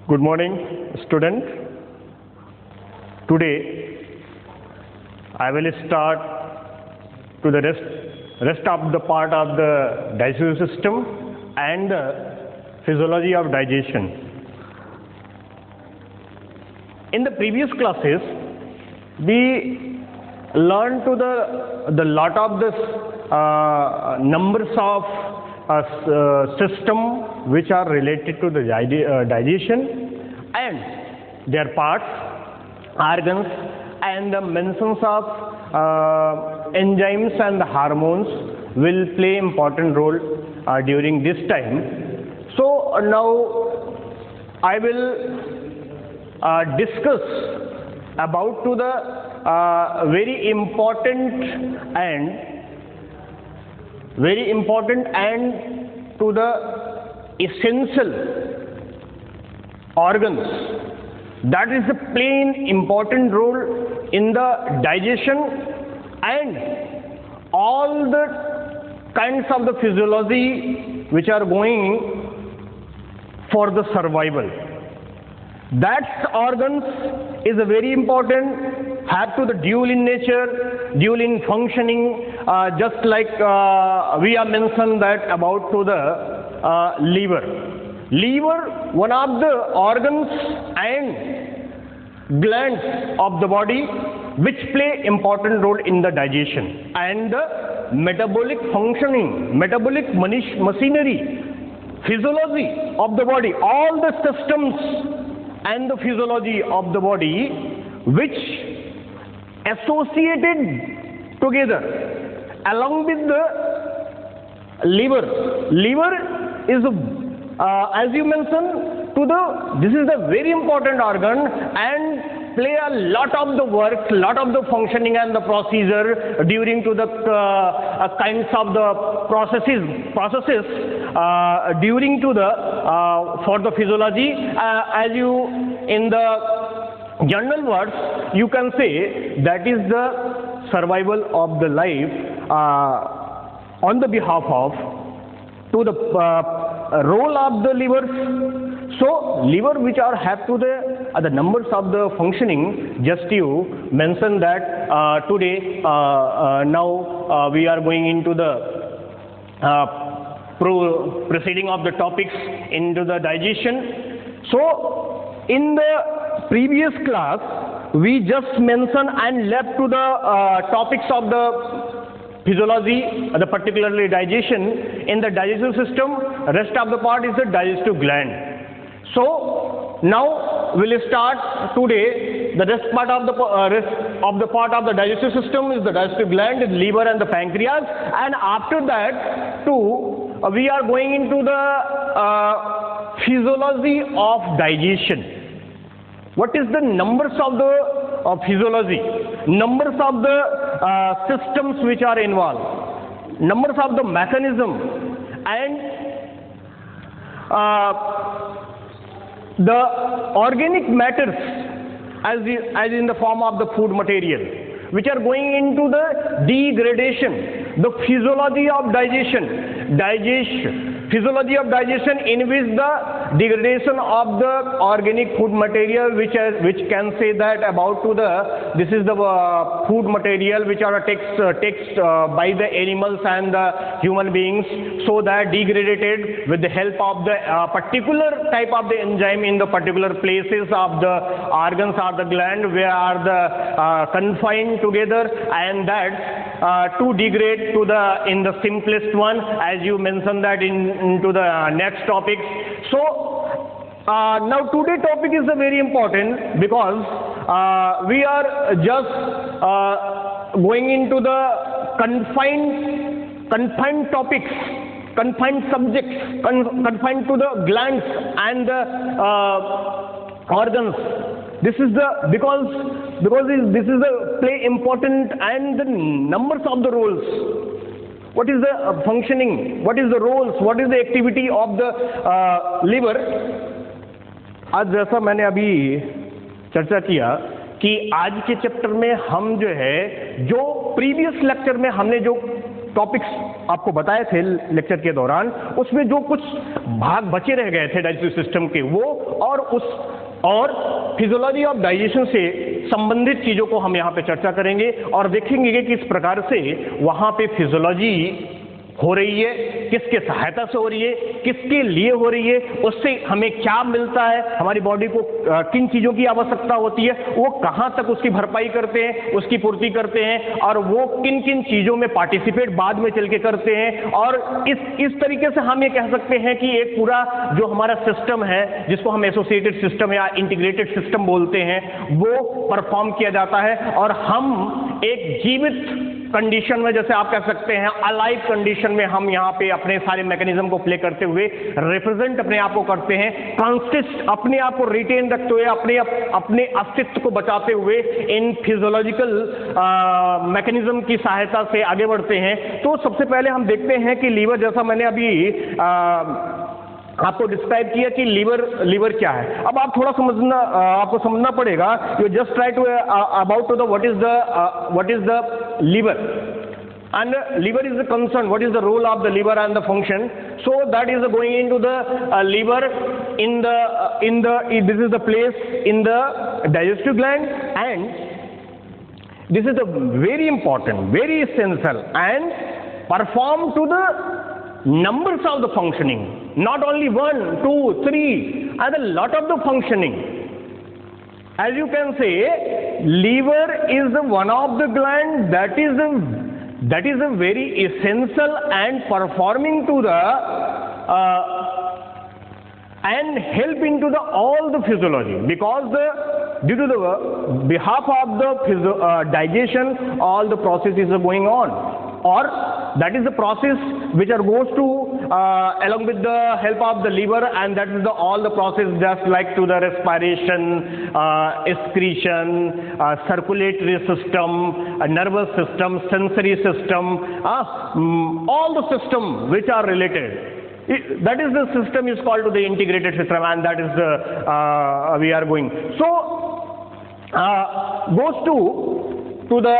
Good morning, student. Today, I will start to the rest of the part of the digestive system and the physiology of digestion. In the previous classes, we learned to the lot of this numbers of system which are related to the digestion and their parts, organs, and the mentions of enzymes and the hormones will play important role during this time. So now I will discuss about to the very important and to the essential organs that is playing important role in the digestion and all the kinds of the physiology which are going for the survival. That organs is a very important, have to the dual in nature, dual in functioning, just like we have mentioned that about to the liver. Liver, one of the organs and glands of the body which play important role in the digestion and the metabolic functioning, metabolic machinery, physiology of the body, all the systems and the physiology of the body which associated together along with the liver. Liver is as you mentioned this is the very important organ and play a lot of the work, lot of the functioning and the procedure during to the kinds of the processes during to the for the physiology as you in the general words you can say that is the survival of the life on the behalf of to the role of the liver. So liver which are have to the numbers of the functioning, just you mentioned that today now we are going into the proceeding of the topics into the digestion. So in the previous class we just mentioned and left to the topics of the physiology, the particularly digestion. In the digestive system, rest of the part is the digestive gland. So now we'll start today the rest part of the part of the digestive system is the digestive gland, the liver and the pancreas, and after that too we are going into the physiology of digestion. What is the numbers of the physiology, numbers of the systems which are involved, numbers of the mechanism, and the organic matters as in the form of the food material which are going into the degradation, the physiology of physiology of digestion in which the degradation of the organic food material which can say that about to the this is the food material which are takes by the animals and the human beings, so that degraded with the help of the particular type of the enzyme in the particular places of the organs or the gland where are the confined together, and that to degrade to the in the simplest one as you mentioned that into the next topic. So now today topic is very important because we are just going into the confined topics, confined subjects, confined to the glands and the organs. This is the because this is the play important and the numbers of the roles. What is the functioning? What is the roles? What is the activity of the liver? आज जैसा मैंने अभी चर्चा किया कि आज के chapter में हम जो है जो प्रीवियस लेक्चर में हमने जो टॉपिक्स आपको बताए थे लेक्चर के दौरान, उसमें जो कुछ भाग बचे रह गए थे डाइजेस्टिव सिस्टम के, वो और फिजियोलॉजी ऑफ डाइजेशन से संबंधित चीजों को हम यहाँ पे चर्चा करेंगे और देखेंगे कि किस प्रकार से वहाँ पे फिजियोलॉजी हो रही है, किसके सहायता से हो रही है, किसके लिए हो रही है, उससे हमें क्या मिलता है, हमारी बॉडी को किन चीज़ों की आवश्यकता होती है, वो कहाँ तक उसकी भरपाई करते हैं, उसकी पूर्ति करते हैं, और वो किन किन चीज़ों में पार्टिसिपेट बाद में चल के करते हैं। और इस तरीके से हम ये कह सकते हैं कि एक पूरा जो हमारा सिस्टम है, जिसको हम एसोसिएटेड सिस्टम या इंटीग्रेटेड सिस्टम बोलते हैं, वो परफॉर्म किया जाता है और हम एक जीवित कंडीशन में, जैसे आप कह सकते हैं अलाइव कंडीशन में, हम यहाँ पे अपने सारे मैकेनिज्म को प्ले करते हुए रिप्रेजेंट अपने आप को करते हैं, ट्रांसटिस्ट अपने आप को रिटेन रखते हुए, अपने अस्तित्व को बचाते हुए इन फिजियोलॉजिकल मैकेनिज्म की सहायता से आगे बढ़ते हैं। तो सबसे पहले हम देखते हैं कि लीवर, जैसा मैंने अभी आपको डिस्क्राइब किया कि लीवर क्या है। अब आप थोड़ा आपको समझना पड़ेगा। You just try to about to the what is the liver, and liver is the concern, what is the role of the liver and the function. So that is going into the liver this is the place in the digestive gland, and this is the very important, very essential, and perform to the numbers of the functioning, not only 1, 2, 3, and a lot of the functioning. As you can say, liver is the one of the gland that is a very essential and performing to the and help into the all the physiology, because due to the behalf of the digestion, all the processes are going on, or that is the process which goes to along with the help of the liver, and that is all the process just like to the respiration, excretion, circulatory system, nervous system, sensory system, all the system which are related. That is the system is called to the integrated system, and that is the we are going. So goes to the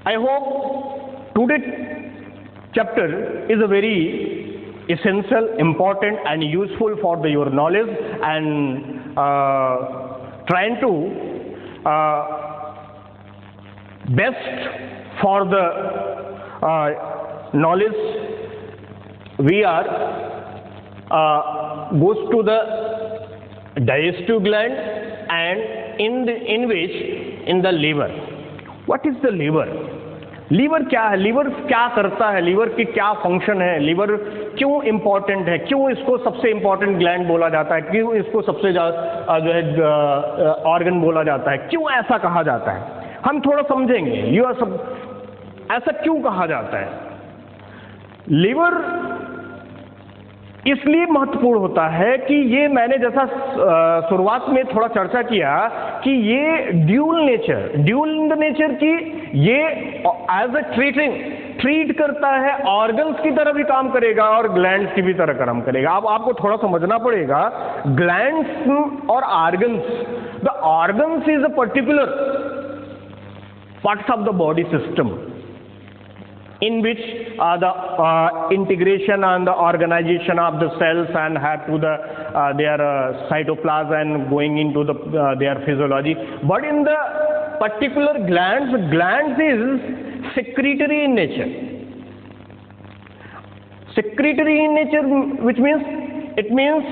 I hope today's chapter is a very essential, important, and useful for your knowledge, and trying to best for the knowledge we are goes to the digestive gland, and in the liver. What is the liver? Liver क्या है? Liver क्या करता है? Liver की क्या function है? Liver क्यों important है? क्यों इसको सबसे इंपॉर्टेंट ग्लैंड बोला जाता है? क्यों इसको सबसे ज़्यादा जो है ऑर्गन बोला जाता है? क्यों ऐसा कहा जाता है? हम थोड़ा समझेंगे। ऐसा क्यों कहा जाता है? लीवर इसलिए महत्वपूर्ण होता है कि ये, मैंने जैसा शुरुआत में थोड़ा चर्चा किया कि ये ड्यूल इन द नेचर की, ये एज अ ट्रीट करता है, ऑर्गन्स की तरह भी काम करेगा और ग्लैंड्स की भी तरह काम करेगा। अब आपको थोड़ा समझना पड़ेगा, ग्लैंड्स और organs, the organs is a particular parts of the body system in which the integration and the organization of the cells and have to the their cytoplasm and going into the their physiology. But in the particular glands is secretory in nature. Secretory in nature, which means it means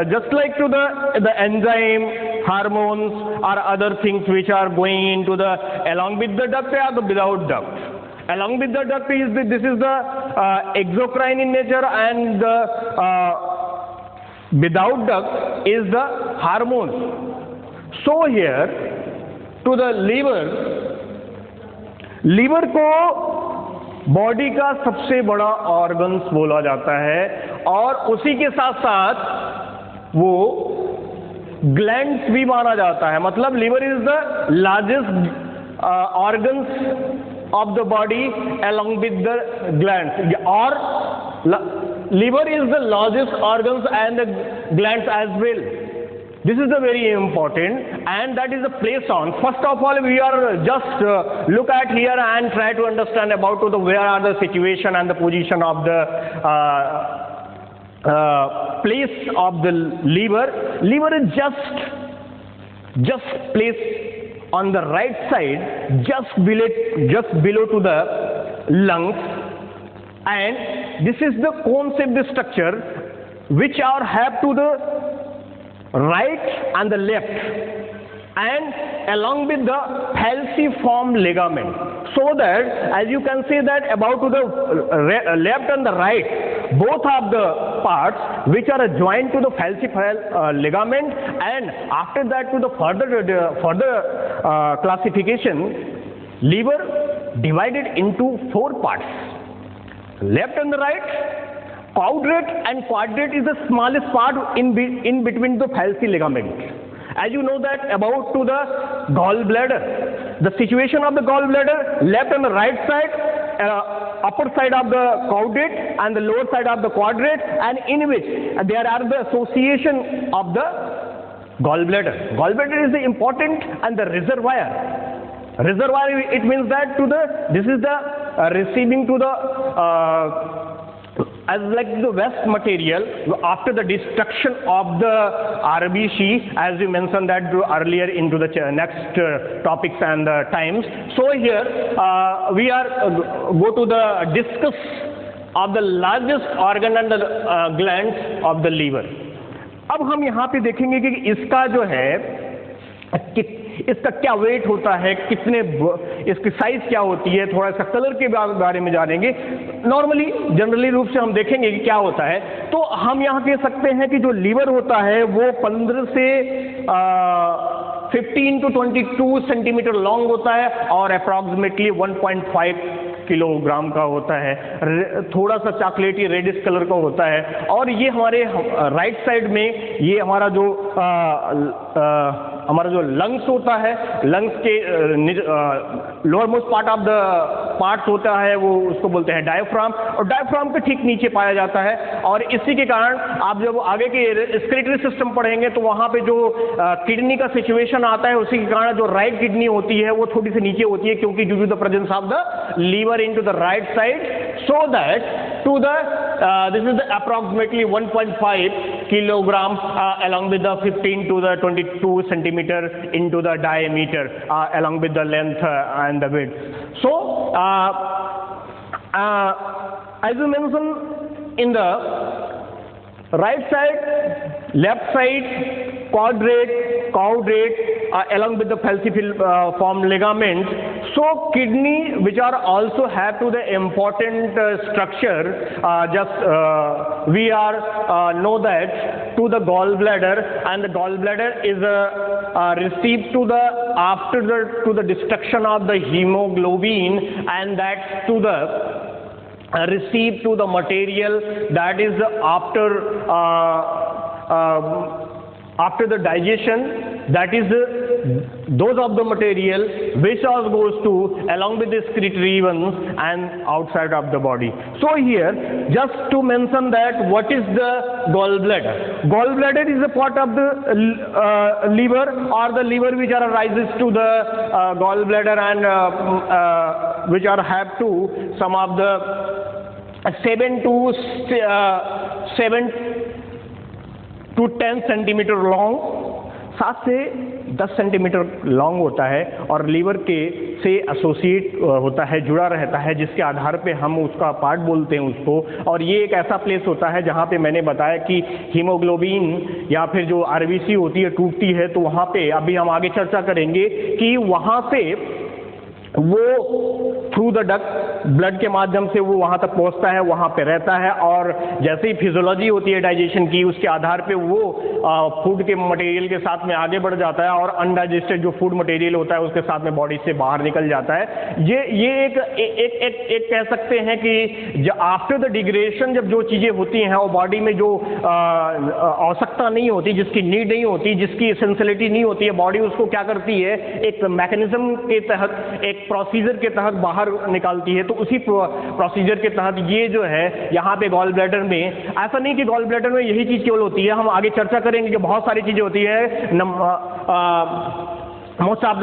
just like to the enzyme, hormones, or other things which are going into the along with the duct or the without duct. Along with the duct is this is the exocrine in nature, and the without duct is the hormones. So here to the liver को body का सबसे बड़ा organs बोला जाता है, और उसी के साथ साथ वो ग्लैंड्स भी माना जाता है। मतलब liver is the largest organs of the body along with the glands, or liver is the largest organs and the glands as well. This is the very important, and that is the place on. First of all, we are just look at here and try to understand about to the where are the situation and the position of the place of the liver. Liver is just placed on the right side, just below to the lungs, and this is the cone-shaped structure which are have to the right and the left, and along with the falciform ligament, so that as you can see that about to the left and the right, both of the parts which are joined to the falciform ligament, and after that to the further classification, liver divided into 4 parts, left and the right. Caudate and quadrate is the smallest part in between the falci ligament. As you know that about to the gallbladder, the situation of the gallbladder, left and the right side, upper side of the caudate and the lower side of the quadrate, and in which there are the association of the gallbladder. Gallbladder is the important and the reservoir. Reservoir, it means that to the this is the receiving to the as like the waste material after the destruction of the RBC, as you mentioned that earlier into the next topics and times. So here we are go to the discuss of the largest organ and the glands of the liver. अब हम यहाँ पे देखेंगे कि इसका जो है इसका क्या वेट होता है, कितने इसकी साइज क्या होती है, थोड़ा सा कलर के बारे में जानेंगे. नॉर्मली जनरली रूप से हम देखेंगे कि क्या होता है. तो हम यहाँ कह सकते हैं कि जो लीवर होता है वो 15 से 15 to 22 सेंटीमीटर लॉन्ग होता है और अप्रॉक्सीमेटली 1.5 किलोग्राम का होता है. थोड़ा सा चॉकलेटी रेडिश कलर का होता है. और ये हमारे राइट साइड में ये हमारा जो लंग्स होता है, लंग्स के lower most part of the parts होता है वो उसको बोलते हैं डायफ्राम, और डायफ्राम के ठीक नीचे पाया जाता है. और इसी के कारण आप जब आगे के रेस्पिरेटरी सिस्टम पढ़ेंगे तो वहाँ पे जो किडनी का सिचुएशन आता है उसी के कारण जो राइट किडनी होती है वो थोड़ी सी नीचे होती है, क्योंकि due to the presence of the liver into the right side, so that to the this is the approximately 1.5 kilogram along with the 15 to the 22 centimeter into the diameter along with the length and the width. So as you mentioned in the right side, left side, quadrate, caudate along with the falciform ligament. So kidney, which are also have to the important structure, we are know that to the gallbladder, and the gallbladder is received to the after to the destruction of the hemoglobin, and that to the received to the material that is after the digestion, that is those of the material which all goes to along with the excretory ones and outside of the body. So here just to mention that what is the gallbladder. Gallbladder is a part of the liver, or the liver which are arises to the gallbladder, and which are have to some of the 7 to 10 centimetre long, 7 से 10 centimetre long होता है, और liver के से associate होता है, जुड़ा रहता है, जिसके आधार पे हम उसका पार्ट बोलते हैं उसको. और ये एक ऐसा प्लेस होता है जहाँ पे मैंने बताया कि हीमोग्लोबिन या फिर जो आरबीसी होती है टूटती है, तो वहाँ पे अभी हम आगे चर्चा करेंगे कि वहाँ से वो थ्रू द डक्ट ब्लड के माध्यम से वो वहाँ तक पहुँचता है, वहाँ पे रहता है, और जैसे ही फिजियोलॉजी होती है डाइजेशन की, उसके आधार पे वो फूड के मटेरियल के साथ में आगे बढ़ जाता है, और अनडाइजेस्टेड जो फूड मटेरियल होता है उसके साथ में बॉडी से बाहर निकल जाता है. ये एक कह सकते हैं कि आफ्टर द डिग्रेडेशन जब जो चीज़ें होती हैं वो बॉडी में जो आवश्यकता नहीं होती, जिसकी नीड नहीं होती, जिसकी एसेंशियलिटी नहीं होती है, बॉडी उसको क्या करती है, एक मैकेनिज्म के तहत, एक प्रोसीजर के तहत बाहर निकालती है. तो उसी प्रोसीजर के तहत ये जो है यहाँ पे गॉल ब्लैडर में, ऐसा नहीं कि गॉल ब्लैडर में यही चीज़ केवल होती है, हम आगे चर्चा करेंगे कि बहुत सारी चीज़ें होती है। Most of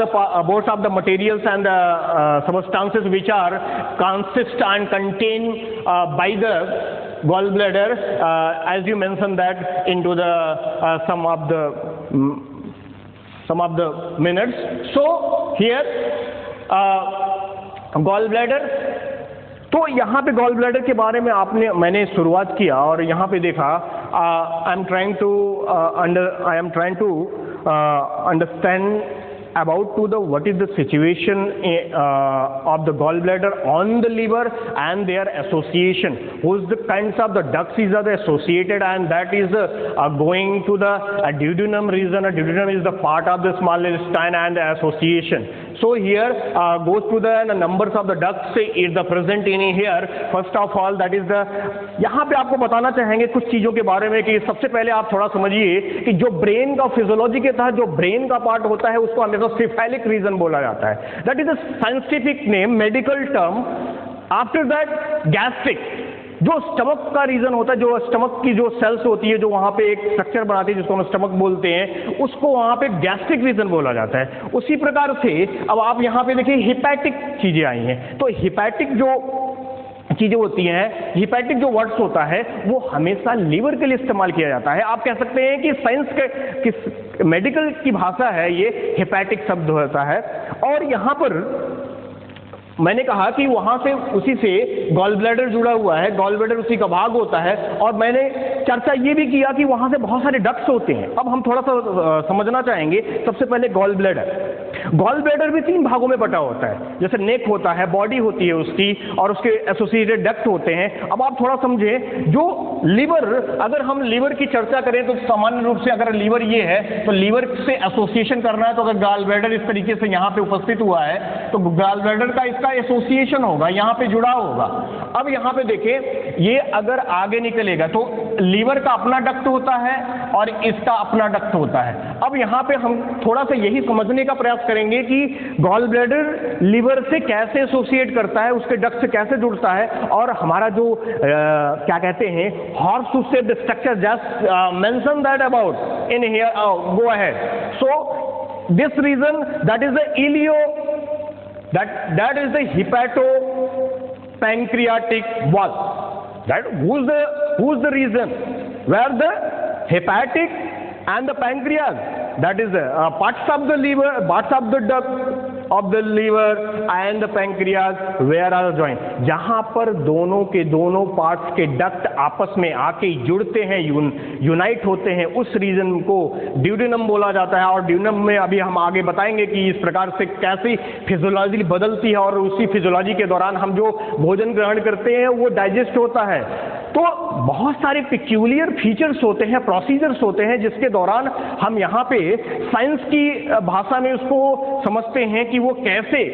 the materials and the substances which are consist and contain by the gallbladder, as you mentioned that into the some of the minutes. So here gallbladder, तो यहाँ पे गॉल ब्लैडर के बारे में मैंने शुरुआत किया और यहाँ पे देखा I am trying to understand about to the what is the situation of the gallbladder on the liver and their association, who's the kinds of the ducts is are associated, and that is going to the duodenum region. Duodenum is the part of the small intestine and the association. So here goes to the numbers of the ducts is the present in here. First of all, that is the, यहाँ पे आपको बताना चाहेंगे कुछ चीज़ों के बारे में कि सबसे पहले आप थोड़ा समझिए कि जो ब्रेन का फिजियोलॉजी के तहत जो ब्रेन का पार्ट होता है उसको हमेशा सिफेलिक रीजन बोला जाता है. That is the scientific name, medical term. After that gastric, जो स्टमक का रीजन होता है, जो स्टमक की जो सेल्स होती है जो वहाँ पे एक स्ट्रक्चर बनाती है जिसको हम स्टमक बोलते हैं, उसको वहाँ पे गैस्ट्रिक रीजन बोला जाता है. उसी प्रकार से अब आप यहाँ पे देखिए हिपैटिक चीज़ें आई हैं. तो हिपैटिक जो चीज़ें होती हैं, हिपैटिक जो वर्ड्स होता है वो हमेशा लीवर के लिए इस्तेमाल किया जाता है. आप कह सकते हैं कि साइंस के मेडिकल की भाषा है ये हिपैटिक शब्द होता है. और यहाँ पर मैंने कहा कि वहाँ से उसी से गॉल ब्लैडर जुड़ा हुआ है, गॉल ब्लैडर उसी का भाग होता है. और मैंने चर्चा ये भी किया कि वहाँ से बहुत सारे डक्ट्स होते हैं. अब हम थोड़ा सा समझना चाहेंगे. सबसे पहले गॉल ब्लैडर भी 3 भागों में बटा होता है. जैसे नेक होता है, बॉडी होती है उसकी, और उसके एसोसिएटेड डक्ट होते हैं. अब आप थोड़ा समझें, जो लीवर, अगर हम लीवर की चर्चा करें तो सामान्य रूप से अगर लीवर ये है तो लीवर से एसोसिएशन करना है, तो अगर गॉल ब्लैडर इस तरीके से यहाँ पे उपस्थित हुआ है तो गॉल ब्लैडर का इसका एसोसिएशन होगा, यहाँ पे जुड़ा होगा. अब यहाँ पे देखें, ये अगर आगे निकलेगा तो लीवर का अपना डक्ट होता है और इसका अपना डक्ट होता है. अब यहाँ पे हम थोड़ा सा यही समझने का प्रयास करेंगे कि गॉल ब्लैडर लीवर से कैसे एसोसिएट करता है, उसके डक्ट से कैसे जुड़ता है, और हमारा जो क्या कहते हैं horse shaped structure, just mention that about in here, go ahead. So this region, that is the ileum, that is the hepatopancreatic valve. That who's the reason where the hepatic and the pancreas, that is the parts of the liver, parts of the duct of the liver and the pancreas where are joined. जहाँ पर दोनों के दोनों parts के duct आपस में आके जुड़ते हैं, यूनाइट होते हैं, उस रीजन को ड्यूडेनम बोला जाता है. और ड्यूडेनम में अभी हम आगे बताएंगे कि इस प्रकार से कैसी फिजियोलॉजी बदलती है और उसी फिजियोलॉजी के दौरान हम जो भोजन ग्रहण करते हैं वो डाइजेस्ट होता है. तो बहुत सारे पिक्यूलियर फीचर्स होते हैं, प्रोसीजर्स होते हैं, जिसके दौरान हम यहाँ पे साइंस की भाषा में उसको समझते हैं कि वो कैसे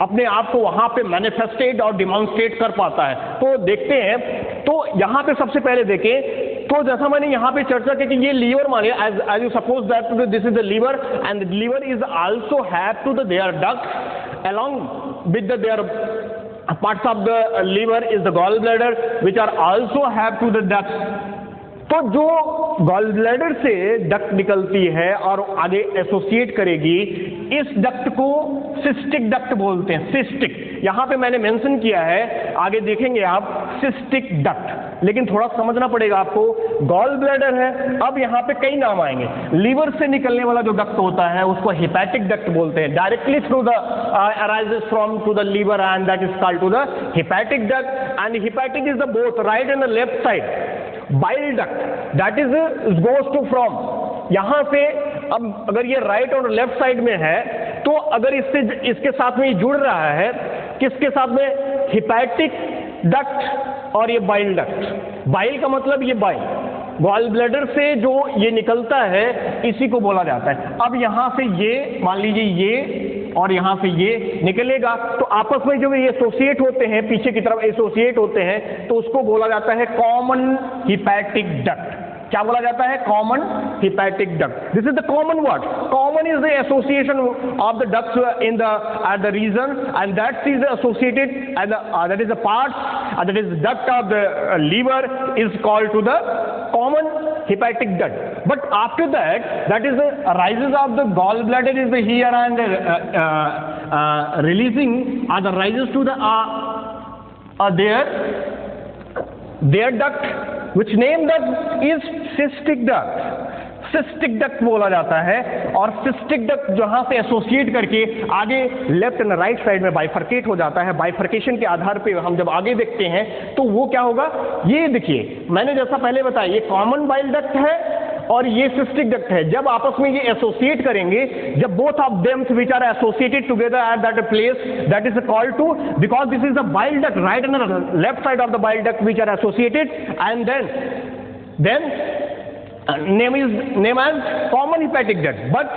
अपने आप को वहाँ पे मैनिफेस्टेट और डिमॉन्स्ट्रेट कर पाता है. तो देखते हैं. तो यहाँ पे सबसे पहले देखें, तो जैसा मैंने यहाँ पे चर्चा की कि ये लीवर मानिए, as you suppose that this is the liver, and the liver is also have to the their duct along with their parts of the liver is the gallbladder, which are also have to the ducts. तो जो gall bladder से duct निकलती है और आगे associate करेगी, इस duct को सिस्टिक डक्ट बोलते हैं. सिस्टिक यहाँ पे मैंने मेंशन किया है, आगे देखेंगे आप सिस्टिक डक्ट. लेकिन थोड़ा समझना पड़ेगा आपको, गॉल ब्लैडर है, अब यहाँ पे कई नाम आएंगे. लीवर से निकलने वाला जो डक्ट होता है उसको हेपेटिक डक्ट बोलते हैं, directly through the arises from to the liver, and that is called to the hepatic duct. And hepatic is the both right and the left side. Bile duct that is goes to from, यहां से, अब अगर ये right और left side में है तो अगर इसके साथ में ये जुड़ रहा है, किसके साथ में, हेपेटिक डक्ट और ये बाइल डक्ट. बाइल का मतलब ये बाइल, गॉल ब्लैडर से जो ये निकलता है इसी को बोला जाता है. अब यहां से ये मान लीजिए ये और यहां से ये निकलेगा, तो आपस में जो ये एसोसिएट होते हैं, पीछे की तरफ एसोसिएट होते हैं, तो उसको बोला जाता है कॉमन हेपेटिक डक्ट. क्या बोला जाता है? Common hepatic duct. This is the common word. Common is the association of the ducts in the at the region and that is associated and that is the part that is duct of the liver is called to the common hepatic duct. But after that, that is the rises of the gallbladder is the here and releasing the rises to the their duct, which name that is cystic duct. Cystic duct बोला जाता है. और cystic duct जहां से associate करके आगे left and right side में bifurcate हो जाता है. बाइफर्केशन के आधार पे हम जब आगे देखते हैं तो वो क्या होगा, ये देखिए मैंने जैसा पहले बताया, ये कॉमन बाइल डक्ट है और ये सिस्टिक डक्ट है. जब आपस में ये एसोसिएट करेंगे, जब both of them which are associated together at that place, that is called to, because this is the bile duct, right and left side of the bile duct which are associated, and then name as common hepatic duct. But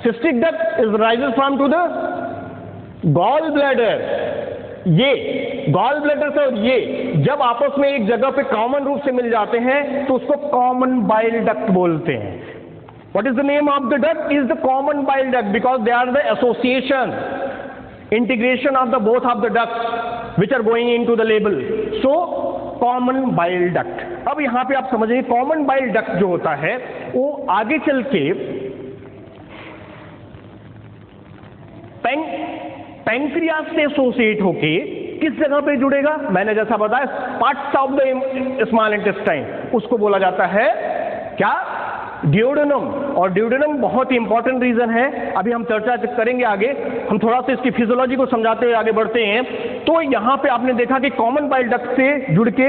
cystic duct is rises from to the gallbladder. ये gall bladder से और ये जब आपस में एक जगह पे कॉमन रूप से मिल जाते हैं तो उसको कॉमन बाइल डक्ट बोलते हैं. What is the name of the duct? Is the common bile duct, because they are the association, integration of the both of the ducts which are going into the label. So common bile duct. अब यहां पे आप समझिए common bile duct जो होता है वो आगे चल के पैंक्रियास से एसोसिएट होके किस जगह पे जुड़ेगा? मैंने जैसा बताया, parts of the small intestine, उसको बोला जाता है क्या? ड्यूडेनम. और ड्यूडेनम बहुत ही इंपॉर्टेंट रीजन है, अभी हम चर्चा करेंगे आगे. हम थोड़ा सा इसकी फिजियोलॉजी को समझाते हुए आगे बढ़ते हैं. तो यहां पे आपने देखा कि कॉमन बाइल डक्ट से जुड़ के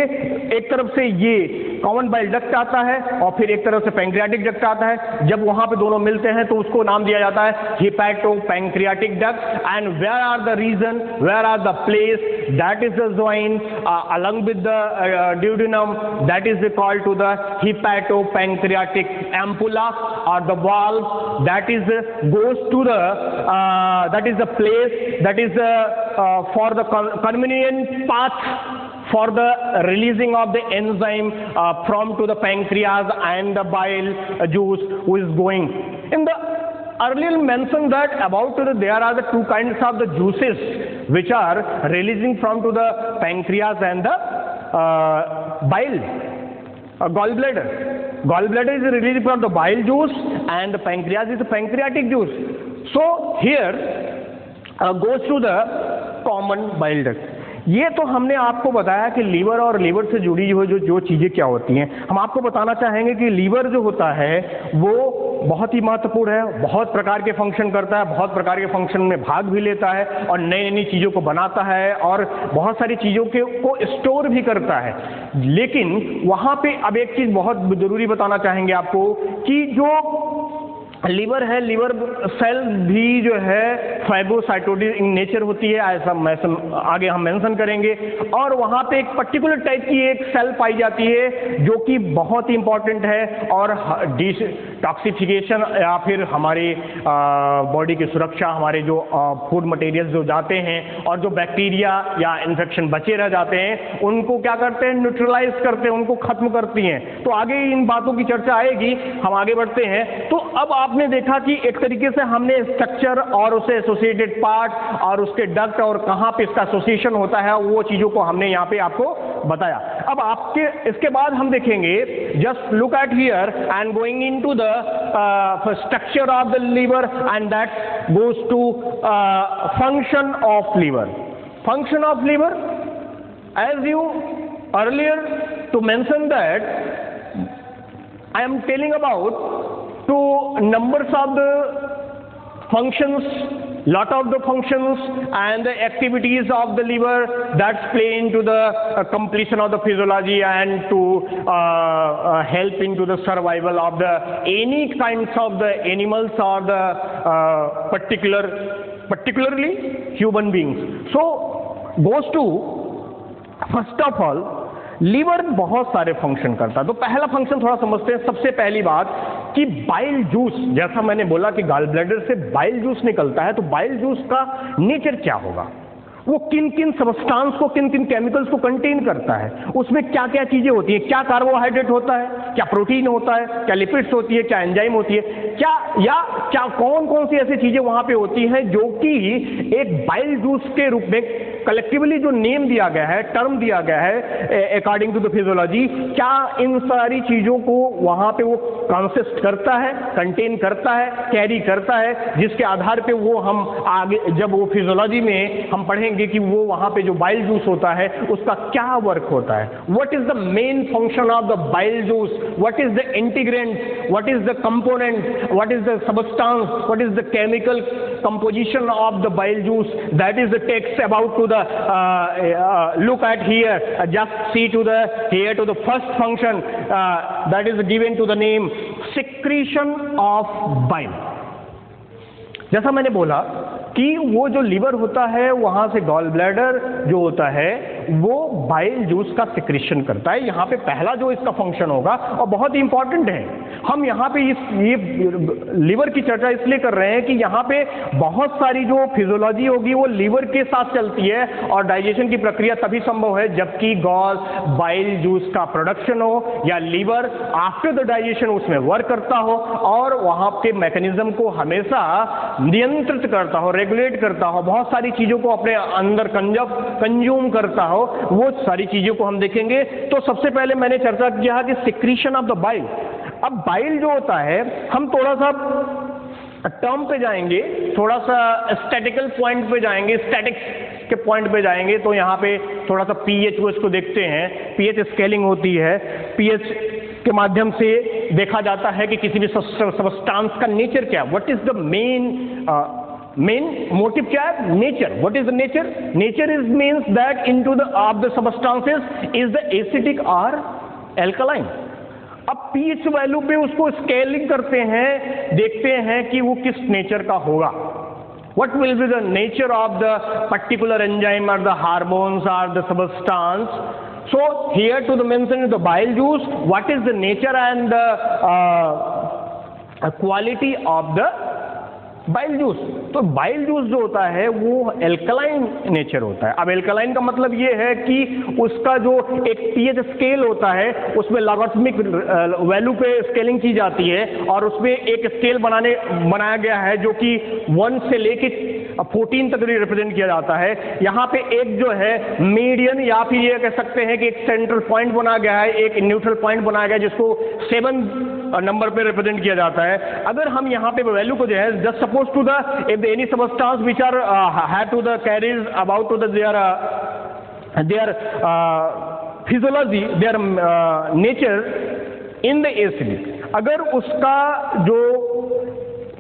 एक तरफ से ये कॉमन बाइल डक्ट आता है और फिर एक तरफ से पैंक्रियाटिक डक्ट आता है. जब वहां पे दोनों मिलते हैं तो उसको नाम दिया जाता है hepato pancreatic duct. And where are the region, where are the place, that is the join along with the duodenum, that is called to the hepatopancreatic ampulla or the valve, that is goes to the that is the place, that is for the convenient path for the releasing of the enzyme from to the pancreas and the bile juice who is going. In the earlier mentioned that about there are the two kinds of the juices which are releasing from to the pancreas and the bile. Gallbladder. Gallbladder is releasing from the bile juice and the pancreas is the pancreatic juice. So here goes to the common bile duct. ये तो हमने आपको बताया कि liver और liver से जुड़ी हुई जो चीज़ें क्या होती हैं. हम आपको बताना चाहेंगे कि लीवर जो होता है वो बहुत ही महत्वपूर्ण है, बहुत प्रकार के फंक्शन करता है, बहुत प्रकार के फंक्शन में भाग भी लेता है और नई नई चीज़ों को बनाता है और बहुत सारी चीज़ों को स्टोर भी करता है. लेकिन वहाँ पे अब एक चीज़ बहुत ज़रूरी बताना चाहेंगे आपको कि जो लीवर है, लीवर सेल भी जो है फाइब्रोसाइटोसिस इन नेचर होती है, ऐसा आगे हम मेंशन करेंगे. और वहाँ पे एक पर्टिकुलर टाइप की एक सेल पाई जाती है जो कि बहुत ही इंपॉर्टेंट है और डिटॉक्सिफिकेशन या फिर हमारे बॉडी की सुरक्षा, हमारे जो फूड मटेरियल्स जो जाते हैं और जो बैक्टीरिया या इन्फेक्शन बचे रह जाते हैं उनको क्या करते हैं? न्यूट्रलाइज करते हैं, उनको खत्म करती हैं. तो आगे इन बातों की चर्चा आएगी, हम आगे बढ़ते हैं. तो अब आपने देखा कि एक तरीके से हमने स्ट्रक्चर और उससे एसोसिएटेड पार्ट और उसके डक्ट और कहाँ पे इसका एसोसिएशन होता है वो चीज़ों को हमने यहाँ पे आपको बताया. अब आपके इसके बाद हम देखेंगे, just look at here and going into the structure of the liver and that goes to function of liver. Function of liver, as you earlier to mention that I am telling about to numbers of the functions, lot of the functions and the activities of the liver that play into the completion of the physiology and to help into the survival of the any kinds of the animals or the particularly human beings. So goes to first of all liver बहुत सारे function करता है. तो पहला function थोड़ा समझते हैं. सबसे पहली बात कि बाइल जूस, जैसा मैंने बोला कि गॉल ब्लैडर से बाइल जूस निकलता है, तो बाइल जूस का नेचर क्या होगा वो किन किन सबस्टांस को, किन किन केमिकल्स को कंटेन करता है, उसमें क्या क्या चीजें होती हैं, क्या कार्बोहाइड्रेट होता है, क्या प्रोटीन होता है, क्या लिपिड्स होती है, क्या एंजाइम होती है, क्या कौन कौन सी ऐसी चीजें वहां पे होती हैं जो कि एक बाइल जूस के रूप में कलेक्टिवली जो नेम दिया गया है, टर्म दिया गया है अकॉर्डिंग टू द फिजियोलॉजी, क्या इन सारी चीजों को वहां पे वो कंसिस्ट करता है, कंटेन करता है, कैरी करता है, जिसके आधार पे वो हम आगे जब वो फिजियोलॉजी में हम पढ़ेंगे कि वो वहां पे जो बाइल जूस होता है उसका क्या वर्क होता है, what is the main function of the bile juice, what is the integrant, what is the component, what is the substance, what is the chemical composition of the bile juice. That is the text about to the look at here. Just see to the here to the first function that is given to the name secretion of bile. जैसा मैंने बोला कि वो जो liver होता है वहां से गॉल ब्लैडर जो होता है वो बाइल जूस का सिक्रेशन करता है। यहाँ पे पहला जो इसका फंक्शन होगा और बहुत ही इंपॉर्टेंट है, हम यहाँ पे ये लीवर की चर्चा इसलिए कर रहे हैं कि यहाँ पे बहुत सारी जो फिजियोलॉजी होगी वो लीवर के साथ चलती है और डाइजेशन की प्रक्रिया तभी संभव है जबकि गॉल बाइल जूस का प्रोडक्शन हो या लीवर आफ्टर द डाइजेशन उसमें वर्क करता हो और वहाँ के मैकेनिज्म को हमेशा नियंत्रित करता हो, रेगुलेट करता हो, बहुत सारी चीजों को अपने अंदर कंज्यूम करता हो, वो सारी चीजों को हम देखेंगे। तो सबसे पहले मैंने चर्चा किया कि सिक्रीशन ऑफ द बाइल। अब बाइल जो होता है, हम थोड़ा सा टर्म पे जाएंगे, थोड़ा सा स्टैटिकल पॉइंट पे जाएंगे, स्टैटिक्स के पॉइंट पे जाएंगे, तो यहाँ पे थोड़ा सा पीएच को इसको देखते हैं। पीएच स्केलिंग होती है, पीएच के माध्यम से देखा जाता है कि किसी भी सबस्टांस का नेचर क्या है, what is the main motive क्या है, nature. What is the nature? Nature is means that into the of the substances is the acidic और एल्कलाइन। अब पीएच वैल्यू पे उसको स्केलिंग करते हैं, देखते हैं कि वो किस नेचर का होगा। What will be the nature of the particular enzyme or the hormones or the substance? So here to the mention the bile juice, what is the nature and the quality of the bile juice? तो bile juice जो होता है वो alkaline nature होता है। अब alkaline का मतलब ये है कि उसका जो एक पीएच स्केल होता है उसमें लॉगरिथमिक वैल्यू पे स्केलिंग की जाती है और उसमें एक स्केल बनाया गया है जो कि 1 से लेके 14 तक रिप्रेजेंट किया जाता है। यहाँ पे एक जो है मीडियन या फिर ये कह सकते हैं कि एक सेंट्रल पॉइंट बनाया गया है, एक न्यूट्रल पॉइंट बनाया गया है जिसको 7 नंबर पे रिप्रेजेंट किया जाता है। अगर हम यहाँ पे वैल्यू को जो है just suppose to the if any substance which are have to the carries about to the their physiology, their nature in the acid, अगर उसका जो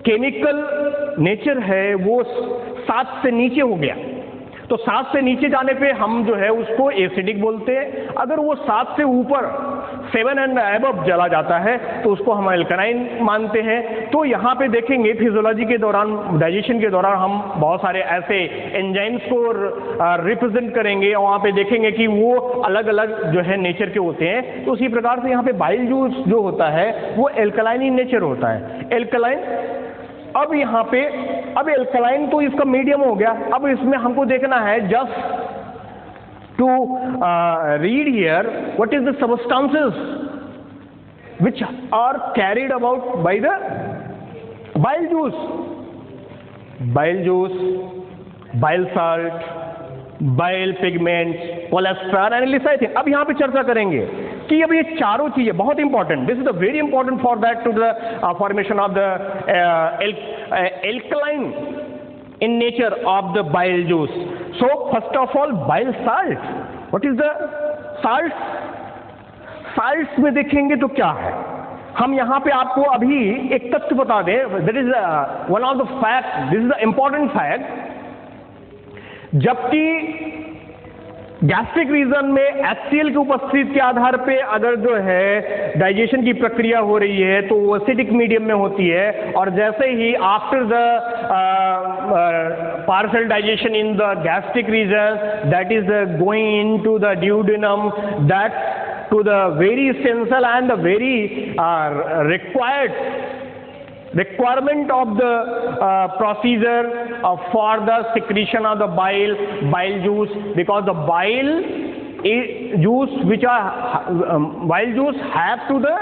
केमिकल नेचर है वो 7 से नीचे हो गया तो 7 से नीचे जाने पे हम जो है उसको एसिडिक बोलते हैं। अगर वो 7 से ऊपर 7 एंड अबव चला जाता है तो उसको हम एल्कलाइन मानते हैं। तो यहाँ पे देखेंगे फिजियोलॉजी के दौरान, डाइजेशन के दौरान हम बहुत सारे ऐसे एंजाइम्स को रिप्रेजेंट करेंगे और वहाँ पे देखेंगे कि वो अलग अलग जो है नेचर के होते हैं। तो उसी प्रकार से यहाँ पे बाइल जूस जो होता है वो एल्कलाइन ही नेचर होता है, एल्कलाइन। अब यहाँ पे अब एल्कलाइन तो इसका मीडियम हो गया। अब इसमें हमको देखना है just to read here what is the substances which are carried about by the bile juice. Bile juice, bile salt, bile pigments, cholesterol and lecithin. अब यहाँ पे चर्चा करेंगे कि अब ये चारों चीजें बहुत important, this is the very important for that to the formation of the alkaline in nature of the bile juice. So first of all bile salt. What is the salt? Salts में देखेंगे तो क्या है, हम यहाँ पे आपको अभी एक तथ्य बता दें, that is one of the fact, this is the important fact. जबकि गैस्ट्रिक रीजन में HCl की उपस्थिति के आधार पे अगर जो है डाइजेशन की प्रक्रिया हो रही है तो वो एसिडिक मीडियम में होती है, और जैसे ही after the partial digestion in the gastric region that is going into the duodenum, that to the very essential and the very required requirement of the procedure for the secretion of the bile juice, because the bile juice have to the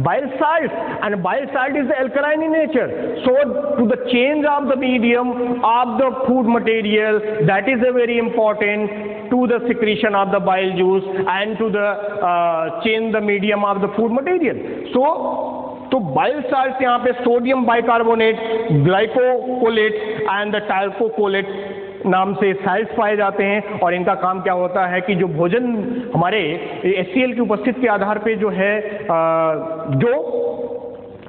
bile salt, and bile salt is alkaline in nature. So to the change of the medium of the food material, that is a very important to the secretion of the bile juice and to the change the medium of the food material. So तो bile salt यहाँ पे sodium bicarbonate, glycocholate and the taurocholate नाम से salt पाए जाते हैं, और इनका काम क्या होता है कि जो भोजन हमारे HCl की उपस्थिति के आधार पे जो है जो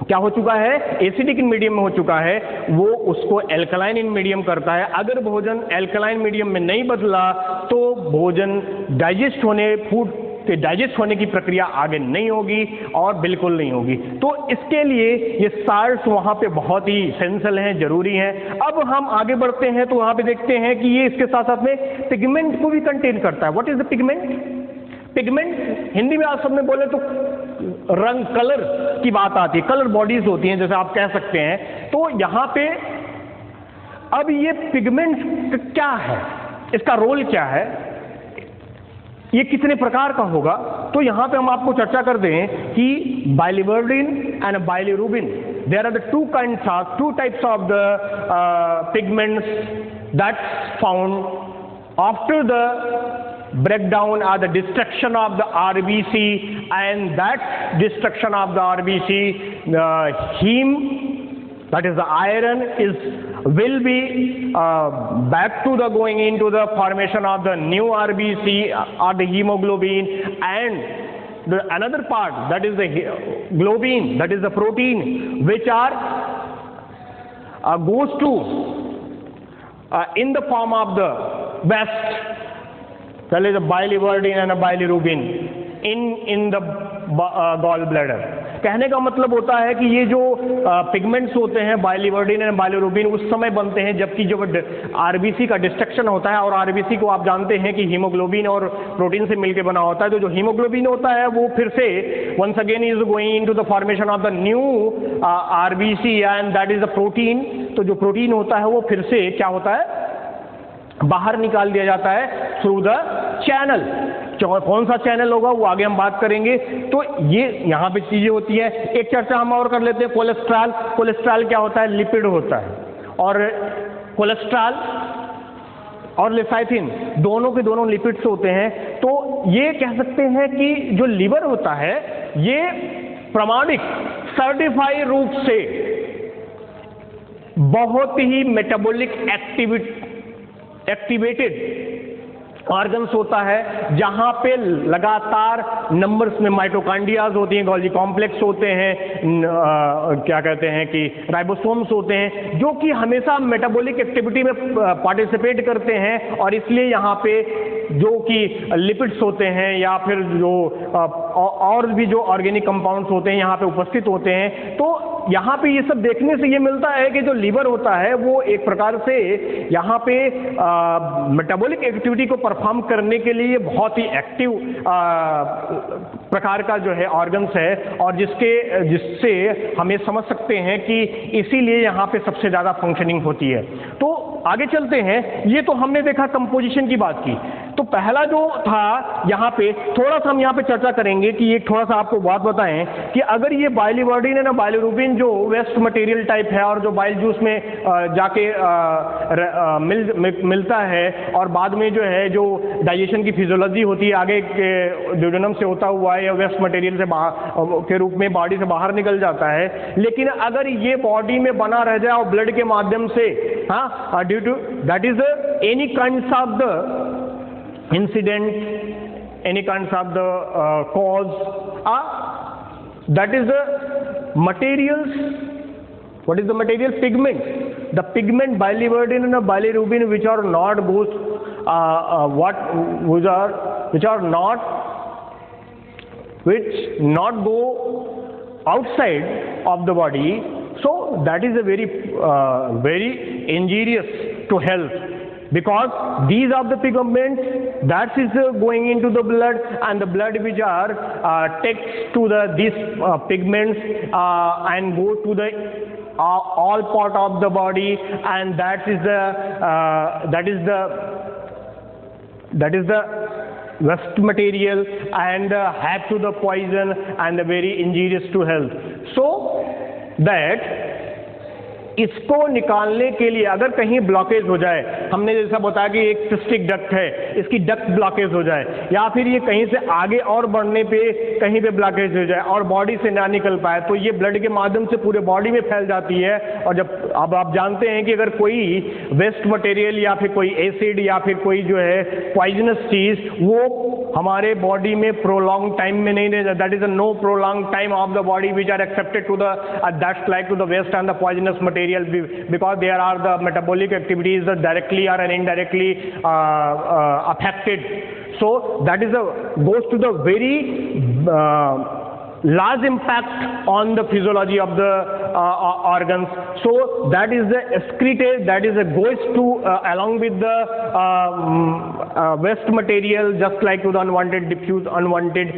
क्या हो चुका है, एसिडिक इन मीडियम में हो चुका है, वो उसको एल्कलाइन इन मीडियम करता है। अगर भोजन एल्कलाइन मीडियम में नहीं बदला तो भोजन डाइजेस्ट होने फूड के डाइजेस्ट होने की प्रक्रिया आगे नहीं होगी और बिल्कुल नहीं होगी। तो इसके लिए ये साल्ट्स वहाँ पे बहुत ही एसेंशियल हैं, जरूरी हैं। अब हम आगे बढ़ते हैं तो वहाँ पे देखते हैं कि ये इसके साथ साथ में पिगमेंट को भी कंटेन करता है। What is the pigment? Pigment Hindi में आप सब में बोले तो रंग, कलर की बात आती है, कलर बॉडीज होती हैं जैसे आप कह सकते हैं। तो यहाँ पे अब ये पिगमेंट क्या है, इसका रोल क्या है, ये कितने प्रकार का होगा, तो यहां पे हम आपको चर्चा कर दें कि biliverdin and bilirubin, there are the two types of the pigments that's found after the breakdown or the destruction of the RBC, and that destruction of the RBC, heme, that is the iron, will be back to the going into the formation of the new RBC or the hemoglobin, and the another part, that is the globin, that is the protein, which are goes to in the form of the waste, that is the biliverdin and a bilirubin in the gall bladder. कहने का मतलब होता है कि ये जो pigments होते हैं बाइलिवर्डिन एंड बाइलिरुबिन उस समय बनते हैं जबकि जब आरबीसी का डिस्ट्रक्शन होता है, और आरबीसी को आप जानते हैं कि हीमोग्लोबिन और प्रोटीन से मिलकर बना होता है। तो जो हीमोग्लोबिन होता है वो फिर से once again is going into the formation of the new RBC and that is the protein. तो जो प्रोटीन होता है वो फिर से क्या होता है, बाहर निकाल दिया जाता है थ्रू द चैनल। कौन सा चैनल होगा वो आगे हम बात करेंगे। तो ये यहाँ पे चीजें होती है। एक चर्चा हम और कर लेते हैं, कोलेस्ट्रॉल। कोलेस्ट्रॉल क्या होता है, लिपिड होता है, और कोलेस्ट्रॉल और लेसाइथिन दोनों के दोनों लिपिड्स होते हैं। तो ये कह सकते हैं कि जो लिवर होता है ये प्रमाणिक सर्टिफाइड रूप से बहुत ही मेटाबॉलिक एक्टिवेटेड ऑर्गन्स होता है, जहां पे लगातार नंबर्स में माइटोकॉन्ड्रियाज होती हैं, गोल्गी कॉम्प्लेक्स होते हैं, क्या कहते हैं कि राइबोसोम्स होते हैं, जो कि हमेशा मेटाबॉलिक एक्टिविटी में पार्टिसिपेट करते हैं। और इसलिए यहाँ पे जो कि लिपिड्स होते हैं या फिर जो और भी जो ऑर्गेनिक कंपाउंड्स होते हैं यहाँ पे उपस्थित होते हैं। तो यहाँ पे ये सब देखने से ये मिलता है कि जो लीवर होता है वो एक प्रकार से यहाँ पे मेटाबॉलिक एक्टिविटी को परफॉर्म करने के लिए बहुत ही एक्टिव प्रकार का जो है ऑर्गन्स है, और जिससे हमें समझ सकते हैं कि इसीलिए यहाँ पे सबसे ज़्यादा फंक्शनिंग होती है। तो आगे चलते हैं। ये तो हमने देखा कंपोजिशन की बात की। तो पहला जो था यहाँ पे थोड़ा सा हम यहाँ पे चर्चा करेंगे कि एक थोड़ा सा आपको बात बताएं कि अगर ये बाइलिवर्डिन है ना, बाइलिरुबिन जो वेस्ट मटेरियल टाइप है और जो बाइल जूस में जाके मिलता है और बाद में जो है जो डाइजेशन की फिजियोलॉजी होती है आगे ड्यूडेनम से होता हुआ या वेस्ट मटेरियल से के रूप में बॉडी से बाहर निकल जाता है। लेकिन अगर ये बॉडी में बना रह जाए और ब्लड के माध्यम से, हाँ, due to that is any kinds of the incident, any kinds of the cause, that is the materials. What is the material? Pigment. The pigment biliverdin and bilirubin which are not goes which not go outside of the body. So that is a very injurious to health, because these are the pigments that is going into the blood, and the blood which are takes to the these pigments and go to the all part of the body, and that is the waste material and have to the poison and very injurious to health. So that इसको निकालने के लिए अगर कहीं blockage हो जाए, हमने जैसा बताया कि एक सिस्टिक डक्ट है, इसकी डक्ट ब्लॉकेज हो जाए, या फिर ये कहीं से आगे और बढ़ने पे कहीं पे ब्लॉकेज हो जाए और बॉडी से ना निकल पाए, तो ये ब्लड के माध्यम से पूरे बॉडी में फैल जाती है। और जब अब आप जानते हैं कि अगर कोई वेस्ट मटेरियल या फिर कोई एसिड या फिर कोई जो है पॉइजनस चीज वो हमारे बॉडी में प्रोलॉन्ग टाइम में नहीं रह, that is a no prolong time of the body which are accepted to the that's like to the waste and the poisonous material, because there are the metabolic activities that directly or indirectly affected. So that is goes to the very large impact on the physiology of the organs. So that is the excreted, that is goes to along with the waste material, just like to the unwanted diffuse unwanted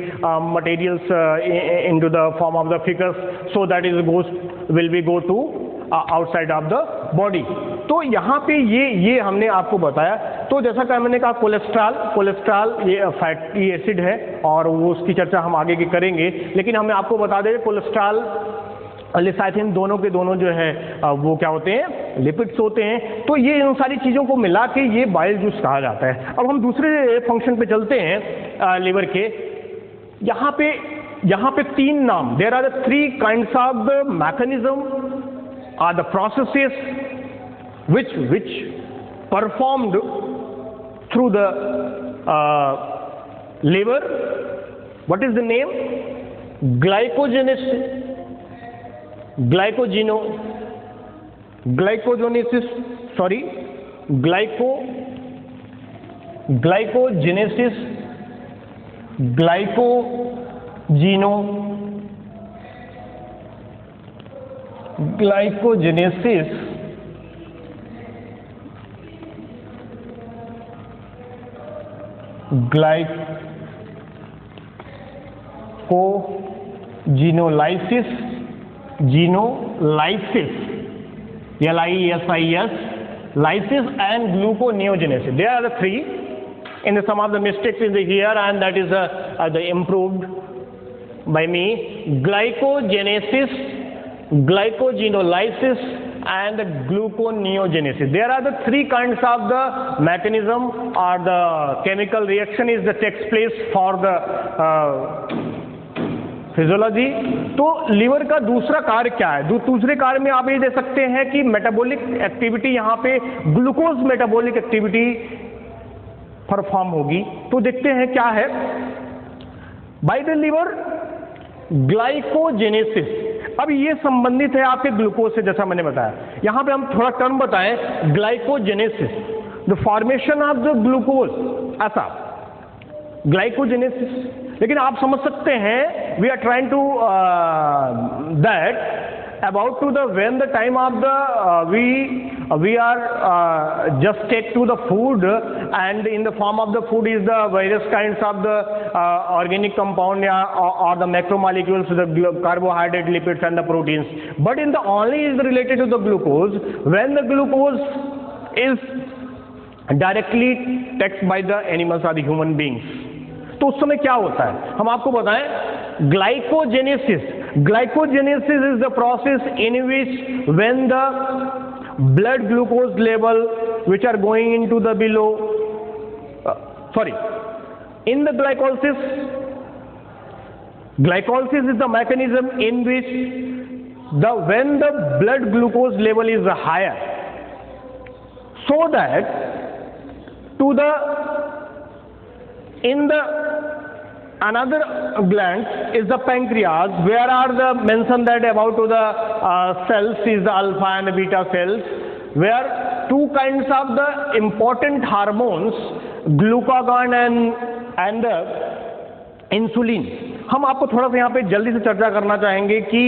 materials into the form of the fecus. So that is will be go to outside of the body. तो यहाँ पे ये हमने आपको बताया। तो जैसा कि मैंने कहा कोलेस्ट्रॉल ये फैटी एसिड है और वो उसकी चर्चा हम आगे की करेंगे, लेकिन हमें आपको बता दें कोलेस्ट्रॉल लिसाइथिन दोनों के दोनों जो है वो क्या होते हैं, लिपिड्स होते हैं। तो ये इन सारी चीज़ों को मिला के ये बाइल जूस कहा जाता है। अब हम दूसरे फंक्शन पे चलते हैं लिवर के। यहाँ पे तीन नाम, there are the three kinds of the mechanism are the processes which performed through the liver. What is the name? Glycogenesis, glycogenolysis, L-I-S-I-S, lysis and gluconeogenesis. There are the three. In the some of the mistakes in the here, and that is the improved by me. Glycogenesis, glycogenolysis and the gluconeogenesis. There are the three kinds of the mechanism or the chemical reaction is that takes place for the physiology. तो liver का दूसरा कार्य क्या है? दूसरे कार्य में आप ये दे सकते हैं कि मेटाबॉलिक एक्टिविटी, यहाँ पे ग्लूकोज मेटाबॉलिक एक्टिविटी परफॉर्म होगी। तो देखते हैं क्या है। बाय द लीवर ग्लाइकोजेनेसिस, अब ये संबंधित है आपके ग्लूकोज से, जैसा मैंने बताया। यहां पे हम थोड़ा टर्म बताएं, glycogenesis, the formation of the glucose, ऐसा ग्लाइकोजेनेसिस। लेकिन आप समझ सकते हैं, we are trying to that about to the when the time of the we are just take to the food, and in the form of the food is the various kinds of the organic compound or the macromolecules, the carbohydrate, lipids and the proteins, but in the only is related to the glucose when the glucose is directly taken by the animals or the human beings। तो उस समय क्या होता है हम आपको बताएं। Glycogenesis is the process in which when the blood glucose level which are going into the below in the glycolysis is the mechanism in which when the blood glucose level is higher, so that to the in the another gland is the pancreas, where are the mentioned that about to the cells is the alpha and beta cells, where two kinds of the important hormones, glucagon and the insulin. हम आपको थोड़ा सा यहाँ पे जल्दी से चर्चा करना चाहेंगे कि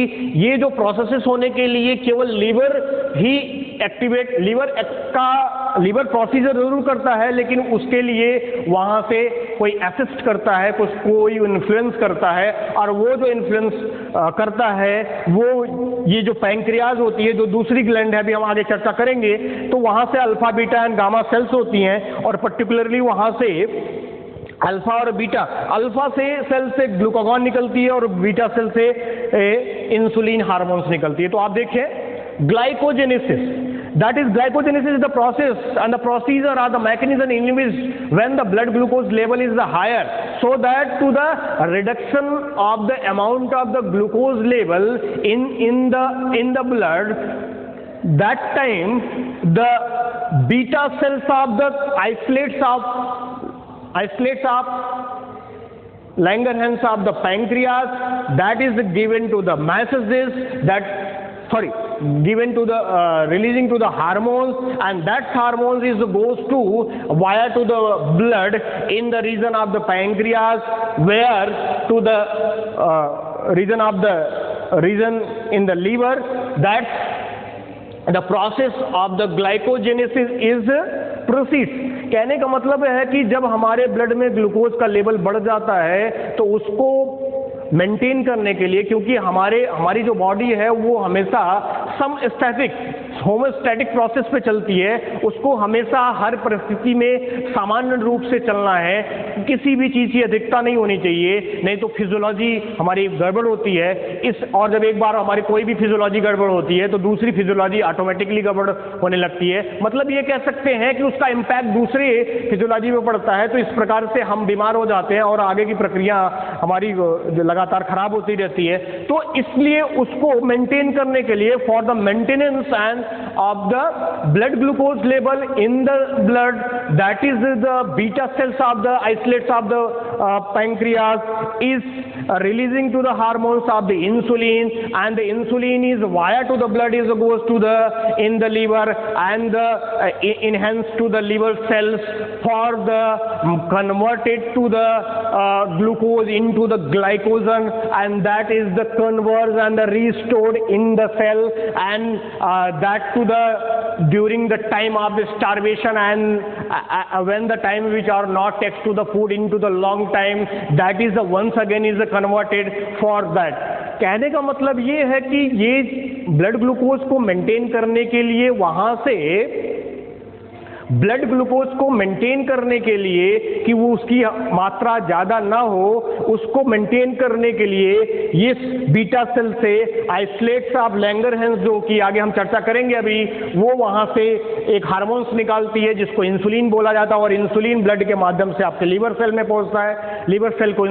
ये जो प्रोसेसेस होने के लिए केवल लीवर ही एक्टिवेट, लीवर प्रोसीजर जरूर करता है, लेकिन उसके लिए वहाँ से कोई असिस्ट करता है, कोई इन्फ्लुएंस करता है, और वो जो इन्फ्लुएंस करता है वो ये जो पैंक्रियाज होती है, जो दूसरी ग्लैंड है, अभी हम आगे चर्चा करेंगे, तो वहाँ से alpha beta and gamma cells होती हैं और पर्टिकुलरली वहाँ से अल्फा और बीटा, अल्फा से सेल से ग्लूकागॉन निकलती है और बीटा सेल से इंसुलिन हार्मोन्स निकलती है। तो आप देखें glycogenesis, that is glycogenesis is the process and the procedure or the mechanism in which when the blood glucose level is higher, so that to the reduction of the amount of the glucose level in the blood, that time the beta cells of the isolates of Langerhans of the pancreas, that is given to the messages given to the releasing to the hormones, and that hormones goes to via to the blood in the region of the pancreas, where to the region in the liver, that the process of the glycogenesis is proceeds। कहने का मतलब है कि जब हमारे blood में glucose का level बढ़ जाता है तो उसको मेंटेन करने के लिए, क्योंकि हमारी जो बॉडी है वो हमेशा समस्थैटिक होमोस्टैटिक प्रोसेस पे चलती है, उसको हमेशा हर परिस्थिति में सामान्य रूप से चलना है, किसी भी चीज़ की अधिकता नहीं होनी चाहिए, नहीं तो फिजियोलॉजी हमारी गड़बड़ होती है। और जब एक बार हमारी कोई भी फिजियोलॉजी गड़बड़ होती है तो दूसरी फिजियोलॉजी ऑटोमेटिकली गड़बड़ होने लगती है। मतलब ये कह सकते हैं कि उसका इम्पैक्ट दूसरे फिजियोलॉजी में पड़ता है, तो इस प्रकार से हम बीमार हो जाते हैं और आगे की प्रक्रिया हमारी लगातार खराब होती रहती है। तो इसलिए उसको मेंटेन करने के लिए for the maintenance and of the blood glucose level in the blood, that is the beta cells of the isolates of the pancreas is releasing to the hormones of the insulin, and the insulin is via to the blood goes to the in the liver and enhance to the liver cells for the converted to the glucose into the glycogen, and that is the converts and the restored in the cell, and that to the during the time of the starvation and when the time which are not takes to the food into the long time, that is the once again is converted for that। कहने का मतलब ये है कि ये blood glucose को maintain करने के लिए वहां से ब्लड ग्लूकोज को मेंटेन करने के लिए कि वो उसकी मात्रा ज़्यादा ना हो, उसको मेंटेन करने के लिए ये बीटा सेल से आइसोलेट्स ऑफ लैंगरहैंस, जो कि आगे हम चर्चा करेंगे अभी, वो वहाँ से एक हार्मोन्स निकालती है जिसको इंसुलिन बोला जाता है, और इंसुलिन ब्लड के माध्यम से आपके लीवर सेल में पहुँचता है। लीवर सेल को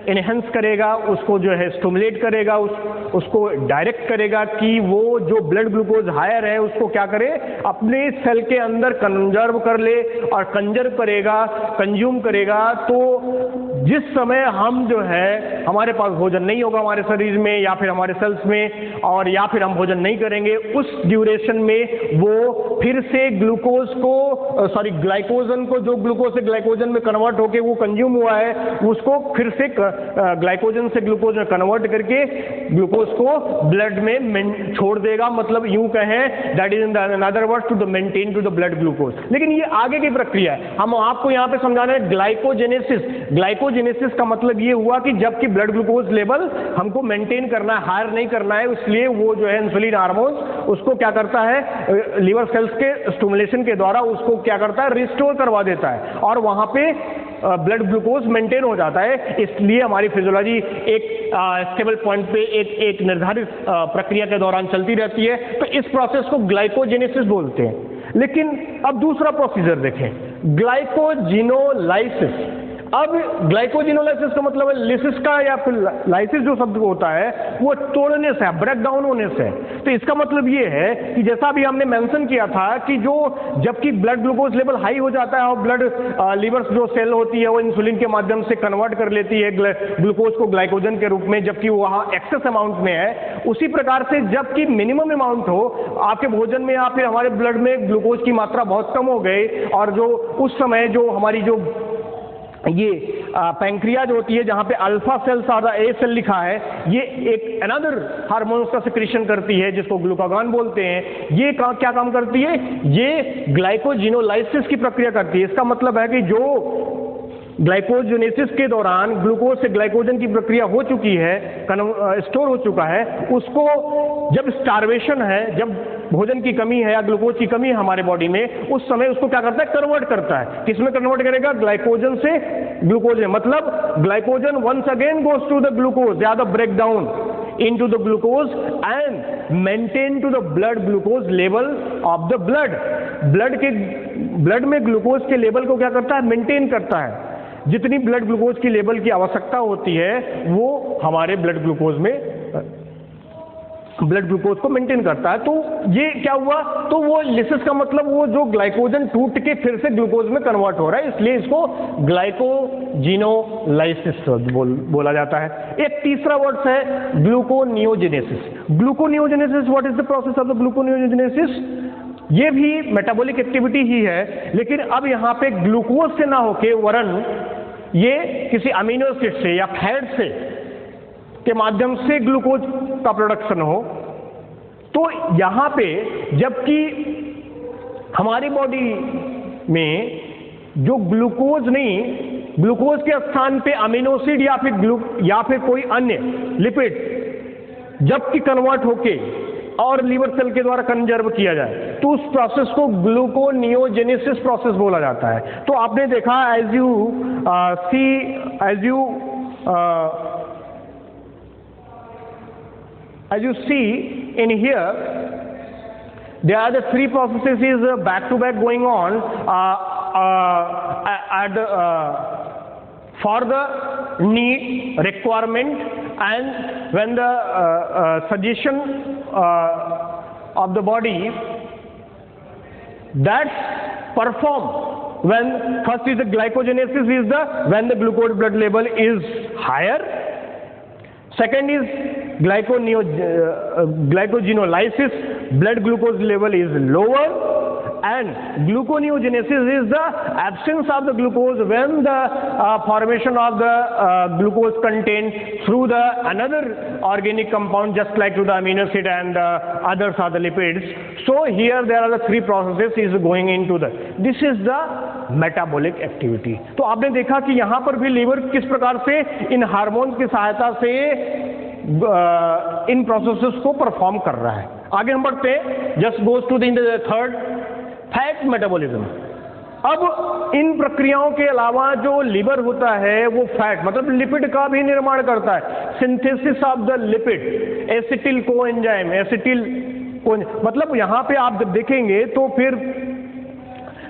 इनहेंस करेगा, उसको जो है स्टिमुलेट करेगा, उसको डायरेक्ट करेगा कि वो जो ब्लड ग्लूकोज हायर है उसको क्या करे, अपने सेल के अंदर कंजर्व कर ले और कंजर्व करेगा, कंज्यूम करेगा। तो जिस समय हम जो है हमारे पास भोजन नहीं होगा हमारे शरीर में या फिर हमारे सेल्स में, और या फिर हम भोजन नहीं करेंगे, उस ड्यूरेशन में वो फिर से ग्लूकोज को ग्लाइकोजन को, जो ग्लूकोज से ग्लाइकोजन में कन्वर्ट होके वो कंज्यूम हुआ है, उसको फिर से ग्लाइकोजन से ग्लूकोज में कन्वर्ट करके ग्लूकोज को ब्लड में छोड़ देगा। मतलब यूं कहें that is in other words to the maintain to the blood glucose. लेकिन ये आगे की प्रक्रिया है, हम आपको यहाँ पे समझाना है ग्लाइकोजेनेसिस। ग्लाइकोजेनेसिस का मतलब ये हुआ कि जबकि ब्लड ग्लूकोज लेवल हमको मेंटेन करना है, हायर नहीं करना है, इसलिए वो जो है इंसुलिन हार्मोन उसको क्या करता है, लिवर सेल्स के स्टिमुलेशन के द्वारा उसको क्या करता है, रिस्टोर करवा देता है और वहां पे ब्लड ग्लूकोज मेंटेन हो जाता है। इसलिए हमारी फिजियोलॉजी एक स्टेबल पॉइंट पे एक निर्धारित प्रक्रिया के दौरान चलती रहती है। तो इस प्रोसेस को ग्लाइकोजेनेसिस बोलते हैं। लेकिन अब दूसरा प्रोसीजर देखें, ग्लाइकोजिनोलाइसिस। अब ग्लाइकोजिनोलाइसिस का मतलब है लिसिस का या फिर लाइसिस जो शब्द होता है वो तोड़ने से, ब्रेक डाउन होने से। तो इसका मतलब ये है कि जैसा अभी हमने मेंशन किया था कि जो जबकि ब्लड ग्लूकोज लेवल हाई हो जाता है और ब्लड लीवर जो सेल होती है वो इंसुलिन के माध्यम से कन्वर्ट कर लेती है ग्लूकोज को ग्लाइकोजन के रूप में, जबकि वो वहाँ एक्सेस अमाउंट में है। उसी प्रकार से जबकि मिनिमम अमाउंट हो आपके भोजन में या फिर हमारे ब्लड में ग्लूकोज की मात्रा बहुत कम हो गई, और जो उस समय जो हमारी जो ये पैंक्रियाज होती है जहाँ पे अल्फा सेल्स और ए सेल लिखा है, ये एक अनदर हार्मोन्स का सिक्रीशन करती है जिसको ग्लूकागॉन बोलते हैं। ये क्या काम करती है, ये ग्लाइकोजिनोलाइसिस की प्रक्रिया करती है। इसका मतलब है कि जो ग्लाइकोजेनेसिस के दौरान ग्लूकोज से ग्लाइकोजन की प्रक्रिया हो चुकी है, स्टोर हो चुका है, उसको जब स्टार्वेशन है, जब भोजन की कमी है या ग्लूकोज की कमी है हमारे बॉडी में, उस समय उसको क्या करता है, कन्वर्ट करता है। किसमें कन्वर्ट करेगा? ग्लाइकोजन से ग्लूकोज में। मतलब glycogen once again goes to the glucose या the break into the glucose and maintain to the blood glucose level of the blood. Blood में ग्लूकोज के लेवल को क्या करता है? मेंटेन करता है। जितनी ब्लड ग्लूकोज की लेवल की आवश्यकता होती है वो हमारे ब्लड ग्लूकोज को मेंटेन करता है। तो ये क्या हुआ? तो वो लिसिस का मतलब वो जो ग्लाइकोजन टूट के फिर से ग्लूकोज में कन्वर्ट हो रहा है, इसलिए इसको ग्लाइकोजिनोलाइसिस बोला जाता है। एक तीसरा वर्ड है gluconeogenesis. Gluconeogenesis, what is the process of the gluconeogenesis? ये भी मेटाबॉलिक एक्टिविटी ही है, लेकिन अब यहाँ पे ग्लूकोज से ना होके वरन ये किसी अमीनो एसिड से या फैट से के माध्यम से ग्लूकोज का प्रोडक्शन हो। तो यहाँ पे जबकि हमारी बॉडी में जो ग्लूकोज नहीं, ग्लूकोज के स्थान पे अमीनो एसिड या फिर कोई अन्य लिपिड जबकि कन्वर्ट होके और लीवर सेल के द्वारा कंजर्व किया जाए तो उस प्रोसेस को ग्लूकोनियोजेनेसिस प्रोसेस बोला जाता है। तो आपने देखा as you see in here, there are the three processes is back to back going on for the need, requirement, and when the suggestion of the body that's performed when first is the glycogenesis is the when the glucose blood level is higher. Second is glycogenolysis, blood glucose level is lower, and gluconeogenesis is the absence of the glucose when the formation of the glucose contained through the another organic compound just like to the amino acid and others are the lipids. So here there are the three processes is going into the, this is the metabolic activity. तो आपने देखा कि यहाँ पर भी liver किस प्रकार से इन हार्मोन की सहायता से इन प्रोसेसेस को परफॉर्म कर रहा है। आगे हम बढ़ते हैं, just goes to the third, fat metabolism. अब इन प्रक्रियाओं के अलावा जो लीवर होता है वो फैट मतलब लिपिड का भी निर्माण करता है। Synthesis of the lipid, acetyl coenzyme, मतलब यहाँ पे आप जब देखेंगे तो फिर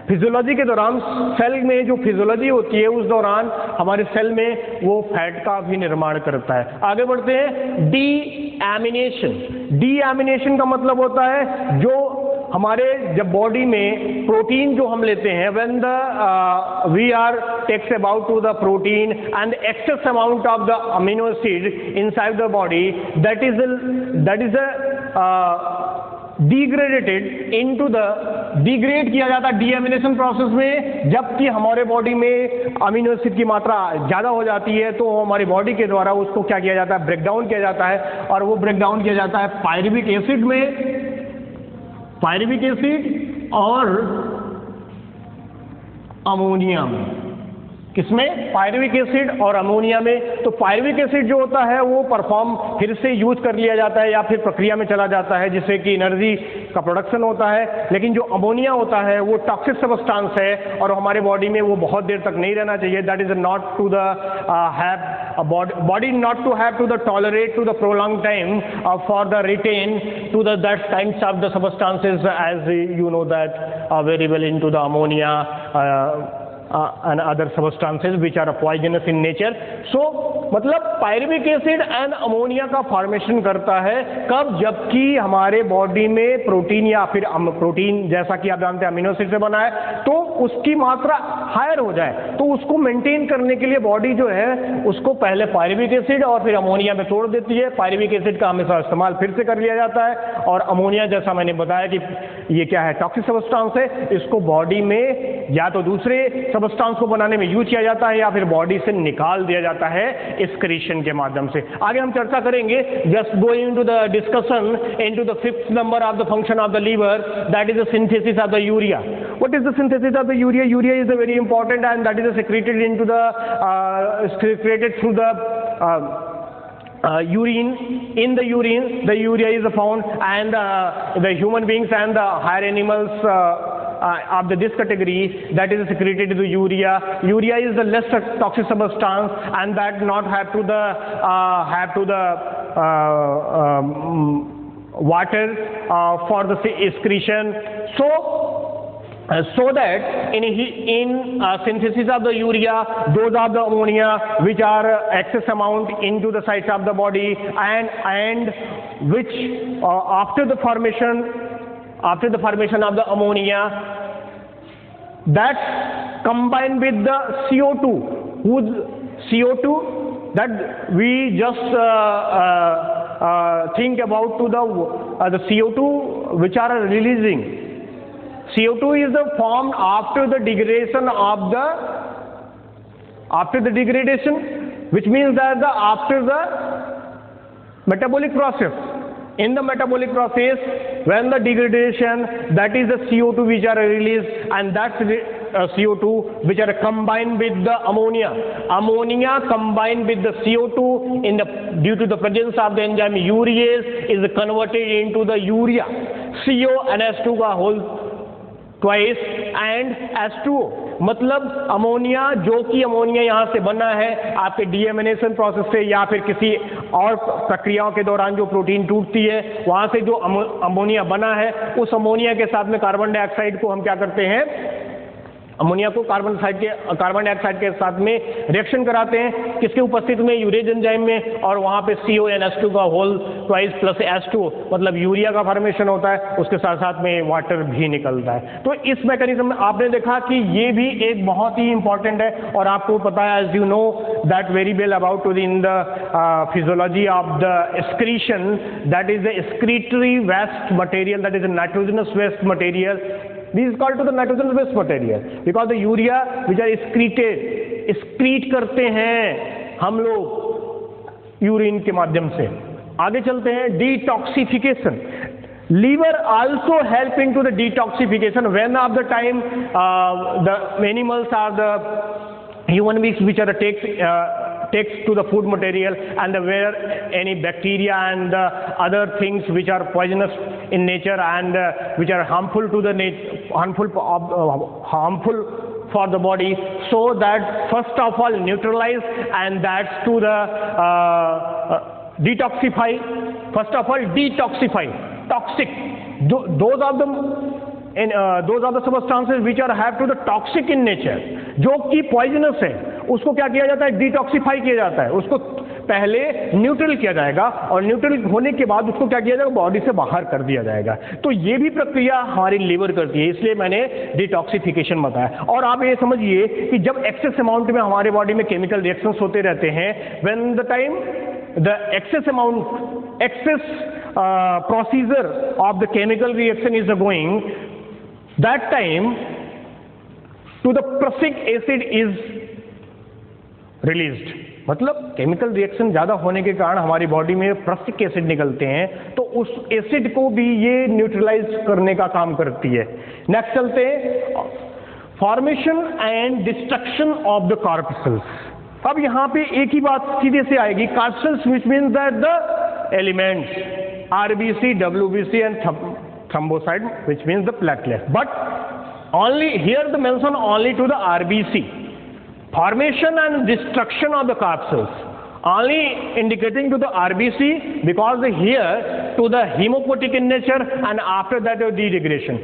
फिजियोलॉजी के दौरान सेल में जो फिजियोलॉजी होती है उस दौरान हमारे सेल में वो फैट का भी निर्माण करता है। आगे बढ़ते हैं, डीएमिनेशन। डीएमिनेशन का मतलब होता है जो हमारे जब बॉडी में प्रोटीन जो हम लेते हैं, when the we are takes about to the protein and excess amount of the amino acid inside the body, that is degradated into the, degrade किया जाता है डीएमिनेशन प्रोसेस में। जबकि हमारे बॉडी में अमीनो एसिड की मात्रा ज़्यादा हो जाती है तो हमारी बॉडी के द्वारा उसको क्या किया जाता है, ब्रेक डाउन किया जाता है, और वो ब्रेक डाउन किया जाता है पायरुविक एसिड में, पायरुविक एसिड और अमोनिया में। किसमें? पायरुविक एसिड और अमोनिया में। तो पायरुविक एसिड जो होता है वो परफॉर्म फिर से यूज कर लिया जाता है या फिर प्रक्रिया में चला जाता है जिससे कि एनर्जी का प्रोडक्शन होता है। लेकिन जो अमोनिया होता है वो टॉक्सिक सब्सटेंस है और हमारे बॉडी में वो बहुत देर तक नहीं रहना चाहिए। That is not to the have body not to have to the tolerate to the prolong time for the retain to the that kinds of the substances as you know that very well in to the ammonia and other substances which are poisonous in nature. So मतलब pyruvic acid and ammonia का formation करता है कब? जबकि हमारे body में protein या फिर प्रोटीन जैसा कि आप जानते हैं अमीनो एसिड से बना है तो उसकी मात्रा हायर हो जाए। तो उसको मेंटेन करने के लिए बॉडी जो है उसको पहले पायरुविक एसिड और फिर अमोनिया में तोड़ देती है। पायरुविक एसिड का हमेशा इस्तेमाल फिर से कर लिया जाता है और अमोनिया जैसा मैंने बताया कि ये क्या है, टॉक्सिक सब्सटेंस है, इसको बॉडी में या तो दूसरे सब्सटेंस को बनाने में यूज किया जाता है या फिर बॉडी से निकाल दिया जाता है एक्सक्रीशन के माध्यम से। आगे हम चर्चा करेंगे, just going into the discussion into the fifth number of the function of the liver, that is the synthesis of the urea. What is the synthesis of the urea? Urea is very important, and that is secreted into the secreted through the urine. In the urine, the urea is found, and the human beings and the higher animals of this category, that is secreted to the urea. Urea is the less toxic substance, and that not have to the water for the excretion. So that in synthesis of the urea, those are the ammonia which are excess amount into the sites of the body, and which after the formation of the ammonia, that combined with the CO2, whose CO2 that we just think about to the CO2 which are releasing. CO2 is formed after the degradation which means that after the metabolic process. In the metabolic process, when the degradation, that is the CO2 which are released, and that's CO2 which are combined with the ammonia combined with the CO2 due to the presence of the enzyme urease is converted into the urea, CO and H2 का whole twice and H2O. मतलब ammonia, जो कि ammonia यहाँ से बना है आपके deamination process से या फिर किसी और प्रक्रियाओं के दौरान जो प्रोटीन टूटती है, वहाँ से जो अमोनिया बना है, उस अमोनिया के साथ में कार्बन डाइऑक्साइड को हम क्या करते हैं, अमोनिया को कार्बन डाइऑक्साइड के साथ में रिएक्शन कराते हैं, किसके उपस्थित में, यूरेज एंजाइम में, और वहाँ पे CONH2 का होल ट्वाइस प्लस H2O मतलब यूरिया का फॉर्मेशन होता है, उसके साथ साथ में वाटर भी निकलता है। तो इस मैकेनिज्म में आपने देखा कि ये भी एक बहुत ही इंपॉर्टेंट है, और आपको पता है as you know that very well about to in the physiology of the excretion, that is the excretory waste material, that is the nitrogenous waste material. This is called to the nitrogen based material because the urea which are excrete करते हैं हम लोग urine के माध्यम से. आगे चलते हैं, detoxification. Liver also help into the detoxification when of the time the animals are the human beings which are takes to the food material, and where any bacteria and other things which are poisonous in nature and which are harmful to the harmful for the body, so that first of all neutralize, and that's to the detoxify. First of all detoxify toxic, those are the substances which are have to the toxic in nature, जो कि poisonous है, उसको क्या किया जाता है, detoxify किया जाता है. उसको पहले न्यूट्रल किया जाएगा, और न्यूट्रल होने के बाद उसको क्या किया जाएगा, बॉडी से बाहर कर दिया जाएगा. तो ये भी प्रक्रिया हमारी लीवर करती है, इसलिए मैंने डिटॉक्सिफिकेशन बताया. और आप ये समझिए कि जब एक्सेस अमाउंट में हमारे बॉडी में केमिकल रिएक्शंस होते रहते हैं, when the time the excess procedure of the chemical reaction is going, that time to the prussic acid is released. मतलब केमिकल रिएक्शन ज़्यादा होने के कारण हमारी बॉडी में प्रुसिक एसिड निकलते हैं, तो उस एसिड को भी ये न्यूट्रलाइज करने का काम करती है. नेक्स्ट चलते हैं, formation and destruction of the corpuscles. अब यहाँ पे एक ही बात सीधे से आएगी, corpuscles which means that the elements RBC, WBC and thrombocyte, which means the platelet. But only here the mention only to the RBC. Formation and destruction of the corpuscles only indicating to the RBC, because here to the hemopoietic in nature, and after that de-degradation.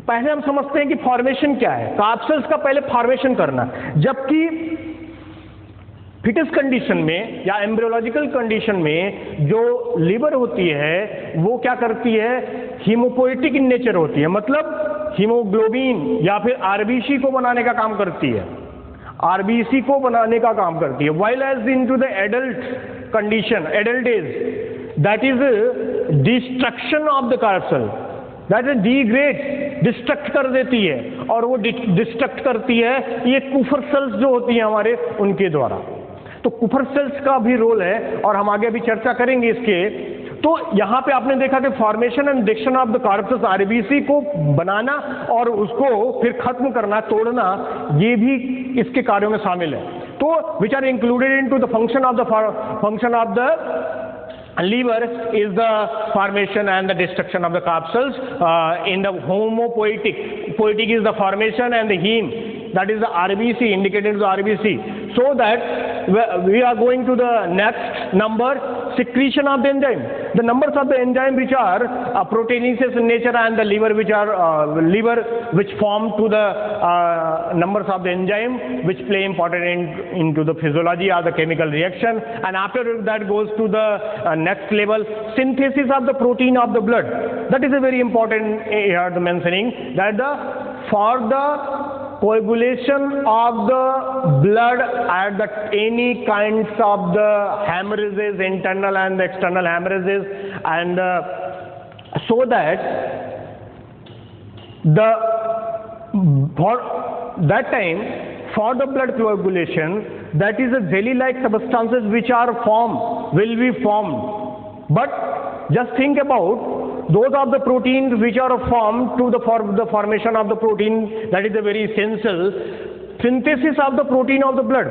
पहले हम समझते हैं कि formation क्या है, कार्पसेल्स का पहले formation करना, जबकि फिटस कंडीशन में या एम्ब्रियोलॉजिकल कंडीशन में जो लिवर होती है वो क्या करती है, हीमोपोएटिक इन नेचर होती है, मतलब हीमोग्लोबिन या फिर आरबीसी को बनाने का काम करती है, आरबीसी को बनाने का काम करती है. While age into the adult condition, adult age, that is destruction of the corpuscle, that is degrade, destruct कर देती है, और वो डिस्ट्रक्ट करती है ये कुफर सेल्स जो होती हैं हमारे, उनके द्वारा. तो कुफर सेल्स का भी रोल है, और हम आगे अभी चर्चा करेंगे इसके. तो यहाँ पे आपने देखा कि formation and diction of the corpus, RBC को बनाना और उसको फिर खत्म करना, तोड़ना, ये भी इसके कार्यों में शामिल है। तो which are included in to the function of the liver is the formation and the destruction of the corpuscles. In the homopoietic, poietic is the formation, and the heme, that is the RBC, indicated to the RBC. So that we are going to the next number, secretion of the enzyme. The numbers of the enzyme which are proteinaceous in nature, and the liver which form to the numbers of the enzyme which play important into the physiology or the chemical reaction. And after that goes to the next level, synthesis of the protein of the blood. That is a very important here the mentioning, that for the coagulation of the blood at the any kinds of the hemorrhages, internal and the external hemorrhages, and so that for that time, for the blood coagulation, that is a jelly-like substances which will be formed. But just think about those of the proteins which are formed to the formation of the protein, that is a very essential. Synthesis of the protein of the blood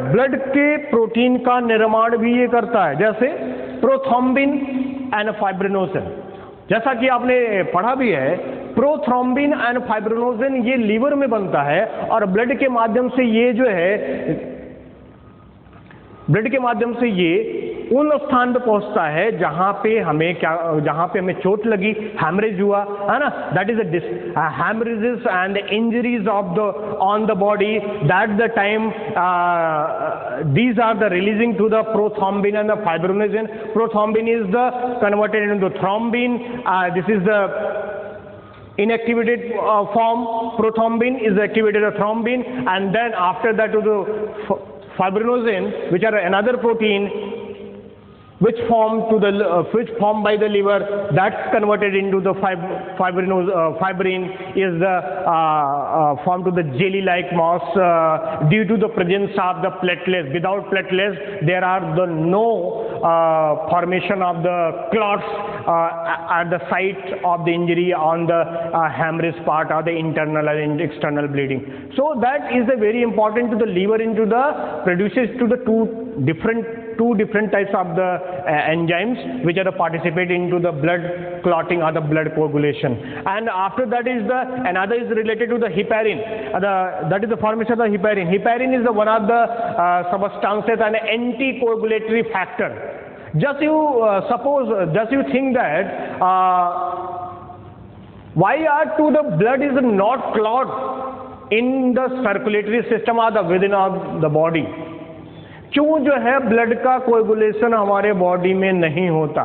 के protein का निर्माण भी ये करता है, जैसे prothrombin and फाइब्रिनोसिन। जैसा कि आपने पढ़ा भी है, प्रोथ्रोम्बिन एंड फाइब्रिनोसिन ये लीवर में बनता है, और ब्लड के माध्यम से ये जो है, ब्लड के माध्यम से ये उन स्थान पर पहुंचता है जहां पे हमें चोट लगी, हैमरेज हुआ है ना, that is हैमरेजेस and injuries on the body, that the time these are the releasing to the prothrombin and the fibrinogen. Prothrombin is the converted into thrombin. This is the inactivated form. Prothrombin is the activated thrombin, and then after that to the fibrinogen, which are another protein which formed by the liver, that's converted into the fibrin is the formed to the jelly-like mass due to the presence of the platelets. Without platelets, there are no formation of the clots at the site of the injury on the hemorrhage part, or the internal and external bleeding. So that is a very important to the liver into the produces to the two different types of the enzymes which are participate into the blood clotting or the blood coagulation. And after that is another is related to the heparin. That is the formation of the heparin. Heparin is one of the substances and anticoagulatory factor. Just you think that why to the blood is not clot in the circulatory system or the within of the body? क्यों जो है blood का coagulation हमारे body में नहीं होता?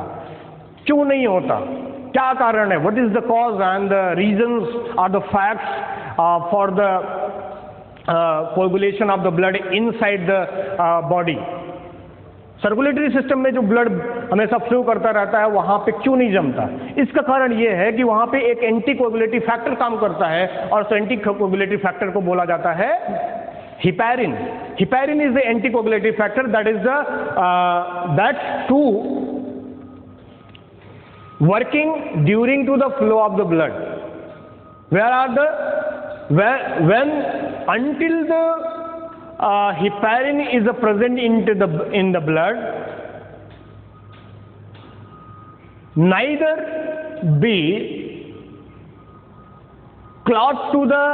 क्यों नहीं होता? क्या कारण है? What is the cause and the reasons are the facts for the coagulation of the blood inside the body? Circulatory system में जो ब्लड हमेशा फ्लो करता रहता है, वहां पे क्यों नहीं जमता? इसका कारण यह है कि वहां पे एक एंटीकोगुलेटिव फैक्टर काम करता है, और उस एंटीकोगुलेटिव फैक्टर को बोला जाता है heparin. Heparin is the anticoagulative factor that is that's to working during to the flow of the blood. When until the heparin is present in the blood, neither be clot to the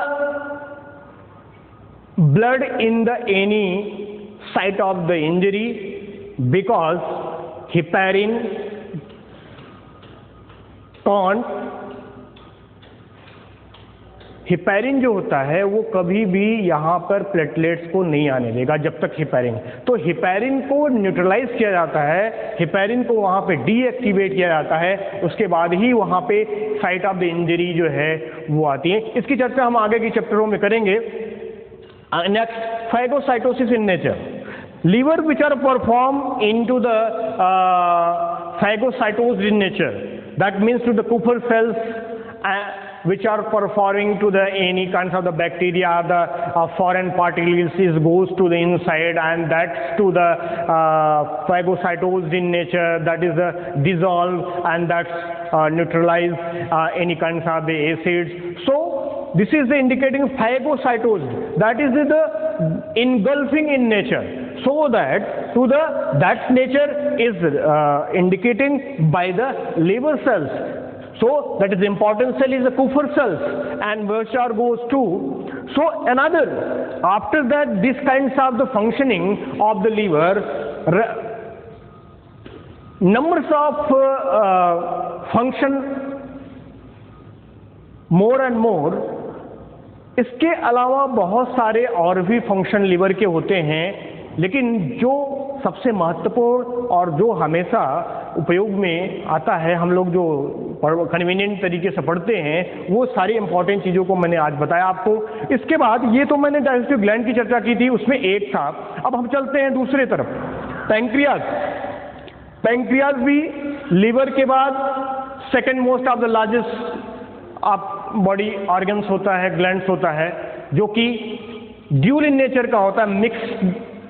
blood in the any site of the injury, because heparin जो होता है वो कभी भी यहाँ पर platelets को नहीं आने देगा जब तक हेपेरिन। तो हेपेरिन को न्यूट्रलाइज किया जाता है, हेपेरिन को वहाँ पे डीएक्टिवेट किया जाता है, उसके बाद ही वहाँ पे साइट ऑफ द इंजरी जो है वो आती है। इसकी चर्चा हम आगे के चैप्टरों में करेंगे। Next, phagocytosis in nature. Liver which are performed into the phagocytosis in nature. That means to the Kupffer cells which are perforing to the any kinds of the bacteria, the foreign particles is goes to the inside, and that's to the phagocytosed in nature, that is dissolve, and that's neutralize any kinds of the acids. So this is the indicating phagocytosed, that is the engulfing in nature, so that to the that nature is indicating by the liver cells. So that is important cell is the Kupffer cells, and which are goes to. So another, after that this kinds of the functioning of the liver, numbers of function more and more. इसके अलावा बहुत सारे और भी function liver के होते हैं, लेकिन जो सबसे महत्वपूर्ण और जो हमेशा उपयोग में आता है, हम लोग जो कन्वीनियंट तरीके से पढ़ते हैं, वो सारी इंपॉर्टेंट चीज़ों को मैंने आज बताया आपको। इसके बाद ये तो मैंने डाइजेस्टिव ग्लैंड की चर्चा की थी, उसमें एक था। अब हम चलते हैं दूसरे तरफ, पैंक्रियाज। पैंक्रियाज भी लीवर के बाद second most of the largest आप बॉडी ऑर्गन्स होता है, ग्लैंड्स होता है, जो कि ड्यूल इन नेचर का होता है, मिक्स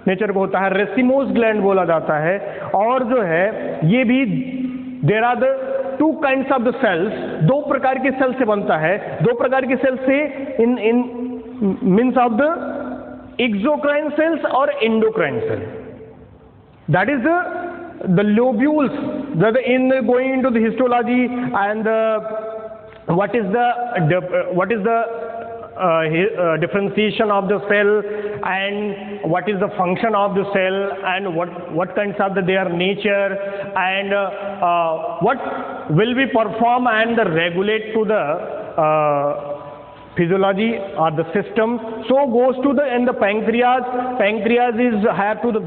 नेचर का होता है, रेसिमोस ग्लैंड बोला जाता है। और जो है ये भी there are the two kinds of the cells, दो प्रकार के सेल से बनता है। दो प्रकार के सेल से in means of the exocrine cells और endocrine cell, that is the lobules that in going into the histology and what is the differentiation of the cell, and what is the function of the cell, and what kinds of their nature, and what will be perform and regulate to the physiology or the system. So goes to the in the pancreas. Pancreas is have to the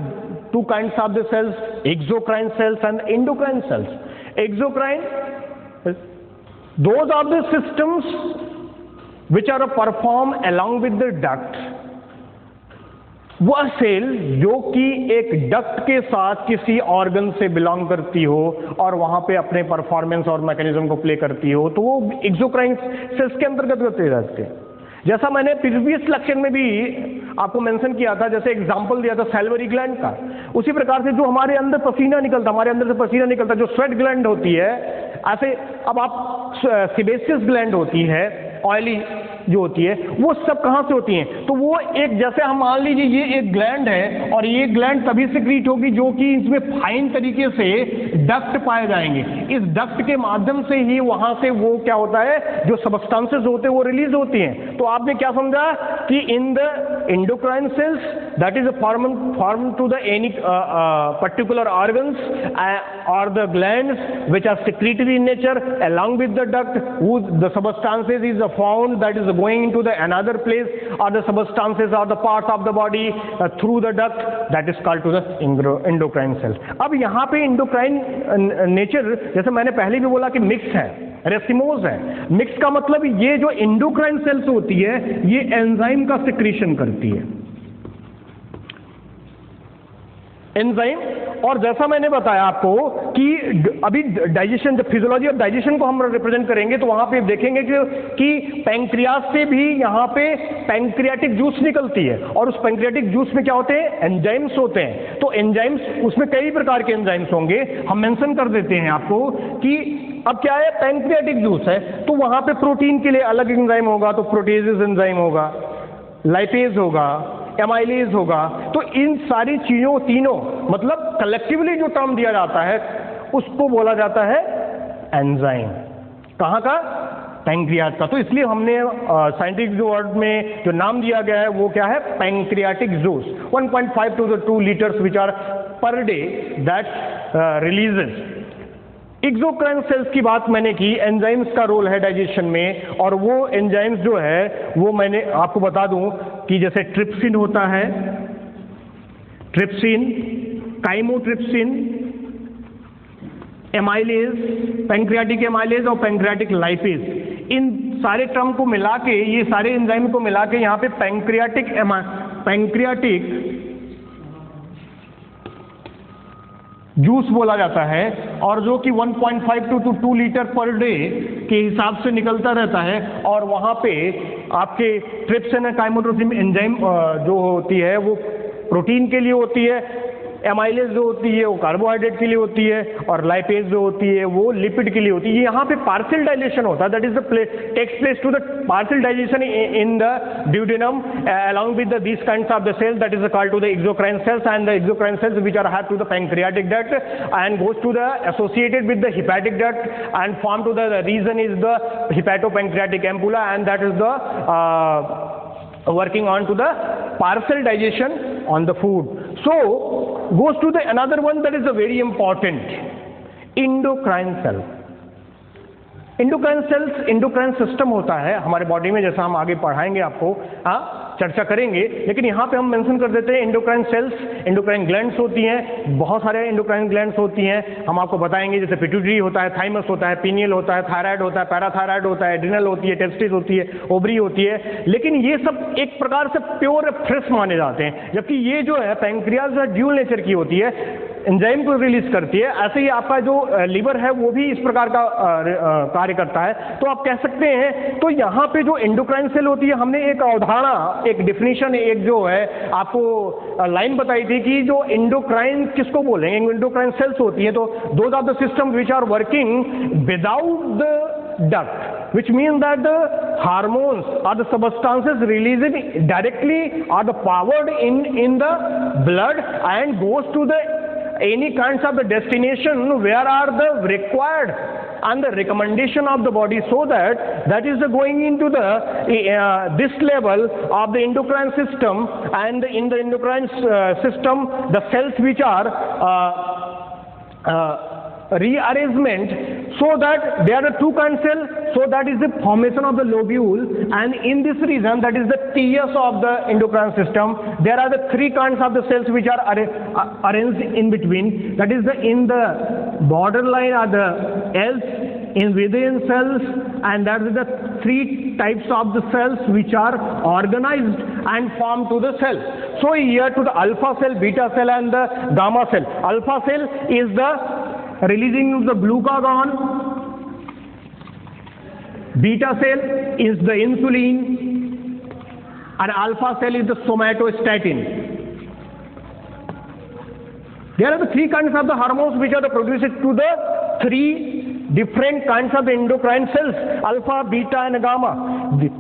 two kinds of the cells, exocrine cells and endocrine cells. Exocrine, those are the systems which are performed along with the duct. वह cell जो कि एक duct के साथ किसी organ से belong करती हो और वहां पे अपने परफॉर्मेंस और मैकेनिज्म को प्ले करती हो, तो वो एक्सोक्राइन सेल्स के अंतर्गत होते जाते हैं। जैसा मैंने प्रीवियस लेक्चर में भी आपको मेंशन किया था, जैसे एग्जांपल दिया था सैलिवरी ग्लैंड का, उसी प्रकार से जो हमारे अंदर पसीना निकलता, हमारे अंदर से पसीना निकलता, जो स्वेट ग्लैंड होती है, ऐसे अब आप सेबेसियस ग्लैंड होती है, ऑयली जो होती है, वो सब कहाँ से होती हैं? तो वो एक, जैसे हम मान लीजिए ये एक ग्लैंड है और ये ग्लैंड तभी सिक्रीट होगी जो कि इसमें फाइन तरीके से डक्ट पाए जाएंगे। इस डक्ट के माध्यम से ही वहां से वो क्या होता है, जो सबस्टांसेस होते हैं वो रिलीज होती हैं। तो आपने क्या समझा कि in the endocrine cells that is form to the any particular organs और the glands which are secretory in nature along with the duct, the substances is found that is going into the another place, or the substances or the parts of the body through the duct, that is called to the endocrine cell. अब यहाँ पे endocrine nature, जैसे मैंने पहले भी बोला कि mix है, रेसिमोस है। मिक्स का मतलब ये जो endocrine cells होती है ये एंजाइम का सिक्रीशन करती है, एंजाइम। और जैसा मैंने बताया आपको कि अभी डाइजेशन, जब फिजियोलॉजी ऑफ डाइजेशन को हम रिप्रेजेंट करेंगे तो वहां पे देखेंगे कि पैंक्रियाज से भी यहाँ पे पैंक्रियाटिक जूस निकलती है, और उस पैंक्रियाटिक जूस में क्या होते हैं, एंजाइम्स होते हैं। तो एंजाइम्स, उसमें कई प्रकार के एंजाइम्स होंगे, हम मेंशन कर देते हैं आपको कि अब क्या है, पैंक्रियाटिक जूस है तो वहां पे प्रोटीन के लिए अलग एंजाइम होगा, तो प्रोटेजेस एंजाइम होगा, लाइपेज होगा, एमाइलेज होगा। तो इन सारी चीजों, तीनों मतलब कलेक्टिवली जो टर्म दिया जाता है उसको बोला जाता है एंजाइम। कहाँ का, पैंक्रियाज का। तो इसलिए हमने साइंटिफिक वर्ड में जो नाम दिया गया है वो क्या है, pancreatic juice. 1.5 to 2 liters which are per day that releases। Exocrine cells की बात मैंने की, एंजाइम्स का रोल है डाइजेशन में, और वो एंजाइम्स जो है वो मैंने आपको बता दूं कि जैसे ट्रिप्सिन होता है, trypsin, chymotrypsin, amylase, pancreatic amylase और पैंक्रियाटिक लाइपेज, इन सारे टर्म को मिला के, ये सारे एंजाइम को मिला के यहाँ पे पैंक्रियाटिक जूस बोला जाता है। और जो कि 1.5 to 2 लीटर पर डे के हिसाब से निकलता रहता है, और वहाँ पे आपके ट्रिप्सिन एंड काइमोट्रोपिन एंजाइम जो होती है वो प्रोटीन के लिए होती है, एमाइलेज जो होती है वो कार्बोहाइड्रेट के लिए होती है, और लाइपेज जो होती है वो लिपिड के लिए होती है। यहाँ पे पार्शियल डाइजेशन होता है, that is the takes place to the partial digestion in the duodenum along with these kinds of the cells, that is called to the exocrine cells, and the exocrine cells which are have to the pancreatic duct and goes to the associated with the hepatic duct and form to the region is the hepatopancreatic ampulla, and that is the working on to the partial digestion on the food. So goes to the another one that is a very important, endocrine cell. Endocrine system होता है हमारे body में, जैसा हम आगे पढ़ाएंगे आपको, चर्चा करेंगे, लेकिन यहाँ पे हम मेंशन कर देते हैं इंडोक्राइन सेल्स, इंडोक्राइन ग्लैंड्स होती हैं, बहुत सारे इंडोक्राइन ग्लैंड्स होती हैं, हम आपको बताएंगे, जैसे पिट्यूटरी होता है, थाइमस होता है, पीनियल होता है, थायराइड होता है, पैराथायराइड होता है, एड्रिनल होती है, टेस्टिस होती है, ओवरी होती है, लेकिन ये सब एक प्रकार से प्योर फ्रेश माने जाते हैं, जबकि ये जो है पैंक्रियाज ड्यूल नेचर की होती है, एंजाइम को रिलीज करती है। ऐसे ही आपका जो लीवर है वो भी इस प्रकार का कार्य करता है। तो आप कह सकते हैं, तो यहाँ पे जो एंडोक्राइन सेल होती है, हमने एक अवधारणा, एक डिफिनीशन, एक जो है आपको लाइन बताई थी कि जो एंडोक्राइन किसको बोलेंगे, एंडोक्राइन सेल्स होती है, तो those are the system which are working without the duct, which means that the hormones or the substances released directly are the powered in the blood and goes to the any kinds of the destination where are the required and the recommendation of the body, so that is going into the this level of the endocrine system, and in the endocrine system the cells which are rearrangement, so that there are two kinds of cells, so that is the formation of the lobule, and in this region, that is the TS of the endocrine system, there are the three kinds of the cells which are arranged in between, that is the in the borderline are the L's, in within cells, and that is the three types of the cells which are organized and form to the cell. So here to the alpha cell, beta cell, and the gamma cell. Alpha cell is the releasing of the glucagon, beta cell is the insulin, and alpha cell is the somatostatin. There are the three kinds of the hormones which are the produced to the three different kinds of endocrine cells, alpha, beta, and gamma.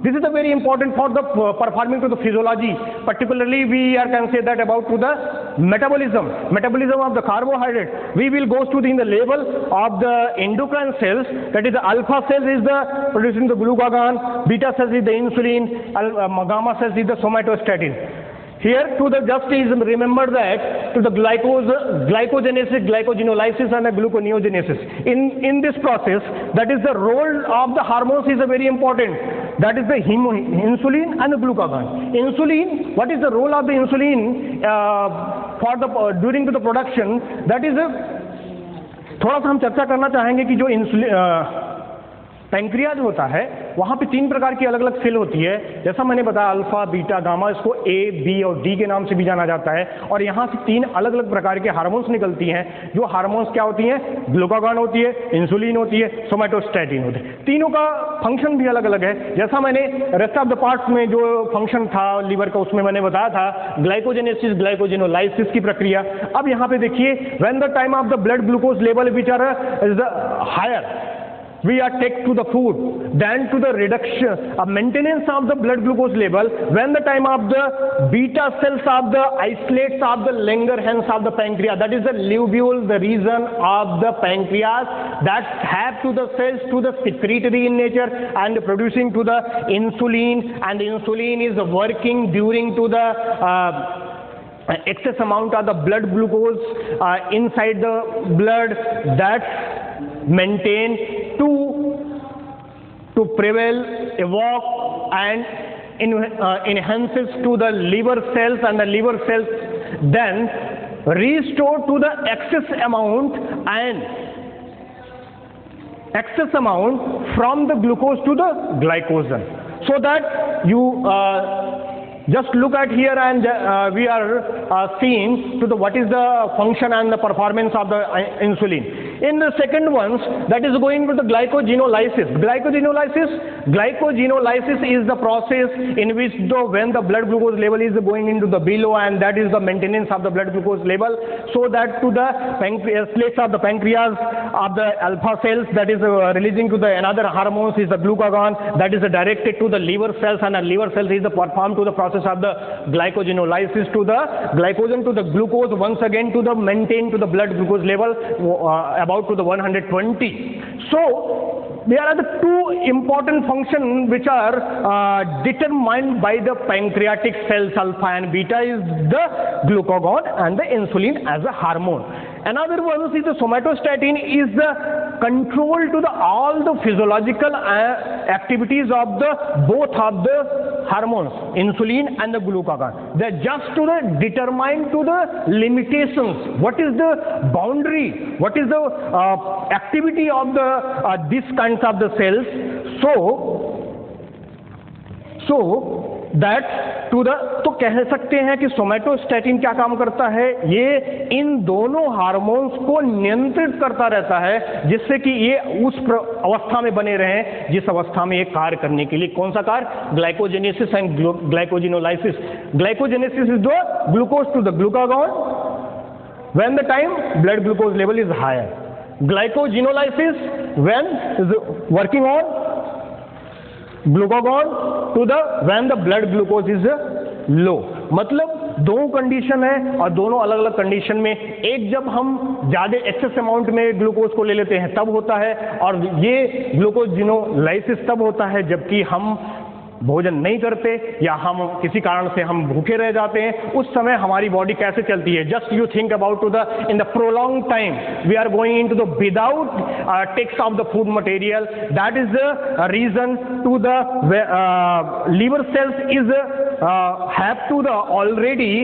This is the very important for the performing to the physiology. Particularly, we can say that about to the metabolism of the carbohydrate. We will go to in the level of the endocrine cells. That is, the alpha cells is the producing the glucagon, beta cells is the insulin, gamma cells is the somatostatin. Here to the just is remember that to the glycogenesis, glycogenolysis, and the gluconeogenesis. In this process, that is the role of the hormones is a very important. That is the insulin and the glucagon. Insulin, what is the role of the insulin for the during to the production? That is थोड़ा सा हम चर्चा करना चाहेंगे कि जो insulin pancreas होता है वहाँ पे तीन प्रकार की अलग अलग सेल होती है, जैसा मैंने बताया अल्फा, बीटा, गामा, इसको ए, बी और डी के नाम से भी जाना जाता है, और यहाँ से तीन अलग अलग प्रकार के हार्मोन्स निकलती हैं। जो हार्मोन्स क्या होती हैं? ग्लूकागॉन होती है, इंसुलिन होती है, सोमैटोस्टैटिन होती है। तीनों का फंक्शन भी अलग अलग है। जैसा मैंने रेस्ट ऑफ द पार्ट्स में जो फंक्शन था लीवर का उसमें मैंने बताया था ग्लाइकोजेनेसिस, ग्लाइकोजेनोलाइसिस की प्रक्रिया। अब यहाँ पे देखिए, when the time of the blood glucose level which are is the higher, we are take to the food, then to the reduction, maintenance of the blood glucose level, when the time of the beta cells of the isolates of the Langerhans of the pancreas, that is the lobule, the region of the pancreas that have to the cells to the secretory in nature and producing to the insulin, and insulin is working during to the excess amount of the blood glucose inside the blood that maintain to prevail, evoke, and enhances to the liver cells, and the liver cells then restore to the excess amount from the glucose to the glycogen, so that you just look at here, and we are seeing to the what is the function and the performance of the insulin. In the second one, that is going to the glycogenolysis. Glycogenolysis is the process in which when the blood glucose level is going into the below, and that is the maintenance of the blood glucose level, so that to the plates of the pancreas of the alpha cells, that is releasing to the another hormones is the glucagon, that is directed to the liver cells, and the liver cells is performed to the process of the glycogenolysis to the glycogen to the glucose, once again to the maintain to the blood glucose level about to the 120. So there are the two important functions which are determined by the pancreatic cells. Alpha and beta is the glucagon and the insulin as a hormone. Another one is the somatostatin, is the control to the all the physiological activities of the both of the hormones, insulin and the glucagon. They are just to the determine to the limitations. What is the boundary? What is the activity of the these kinds of the cells? So that to the, तो कह सकते हैं कि somatostatin क्या काम करता है, ये इन दोनों हार्मोन्स को नियंत्रित करता रहता है, जिससे कि ये उस अवस्था में बने रहें जिस अवस्था में ये कार्य करने के लिए. कौन सा कार्य? Glycogenesis and glycogenolysis. Glycogenesis is the glucose to the glucagon when the time blood glucose level is higher. Glycogenolysis when is working on glucagon to the when the blood glucose is low. मतलब दो condition है और दोनों अलग अलग condition में. एक जब हम ज़्यादा एक्सेस अमाउंट में ग्लूकोज को ले लेते हैं तब होता है, और ये ग्लूकोजेनोलाइसिस तब होता है जबकि हम भोजन नहीं करते या हम किसी कारण से हम भूखे रह जाते हैं. उस समय हमारी बॉडी कैसे चलती है? Just you think about to the in the prolong time we are going in to the without takes of the food material. That is the reason to the liver cells is have to the already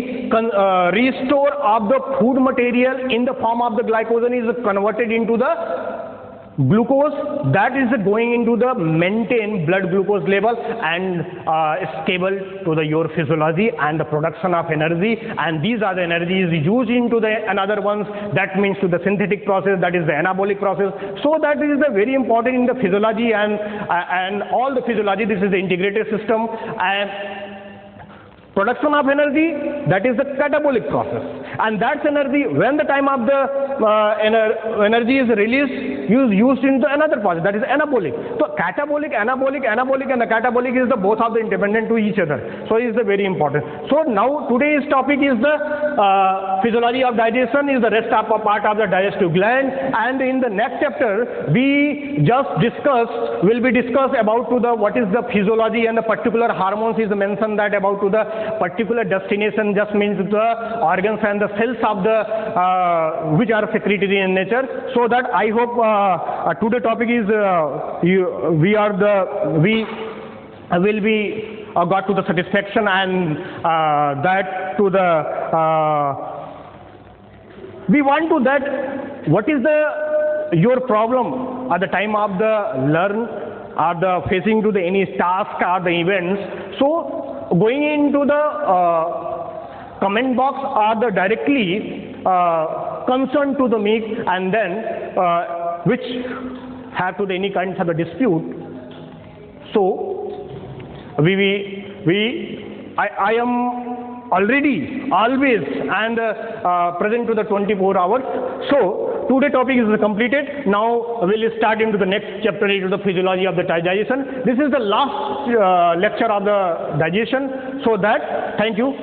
restore of the food material in the form of the glycogen is converted into the glucose, that is going into the maintain blood glucose level and stable to the your physiology and the production of energy, and these are the energies used into the another ones, that means to the synthetic process, that is the anabolic process. So that is the very important in the physiology and all the physiology. This is the integrated system. And production of energy, that is the catabolic process, and that's energy when the time of the energy is released used into another process, that is anabolic. So catabolic, anabolic, and the catabolic is the both of the independent to each other. So it is the very important. So now today's topic is the physiology of digestion, is the rest of a part of the digestive gland, and in the next chapter we just will be discussed about to the what is the physiology and the particular hormones is mentioned, that about to the particular destination, just means the organs and the cells of the which are secretory in nature. So that I hope today topic is we will be got to the satisfaction, and that to the we want to that what is the your problem at the time of the learn or the facing to the any task or the events. So going into the comment box or the directly concerned to the me, and then which have to the any kinds of a dispute. So I am already always and present to the 24 hours. So today topic is completed. Now we'll start into the next chapter, into the physiology of the digestion. This is the last lecture of the digestion. So that, thank you.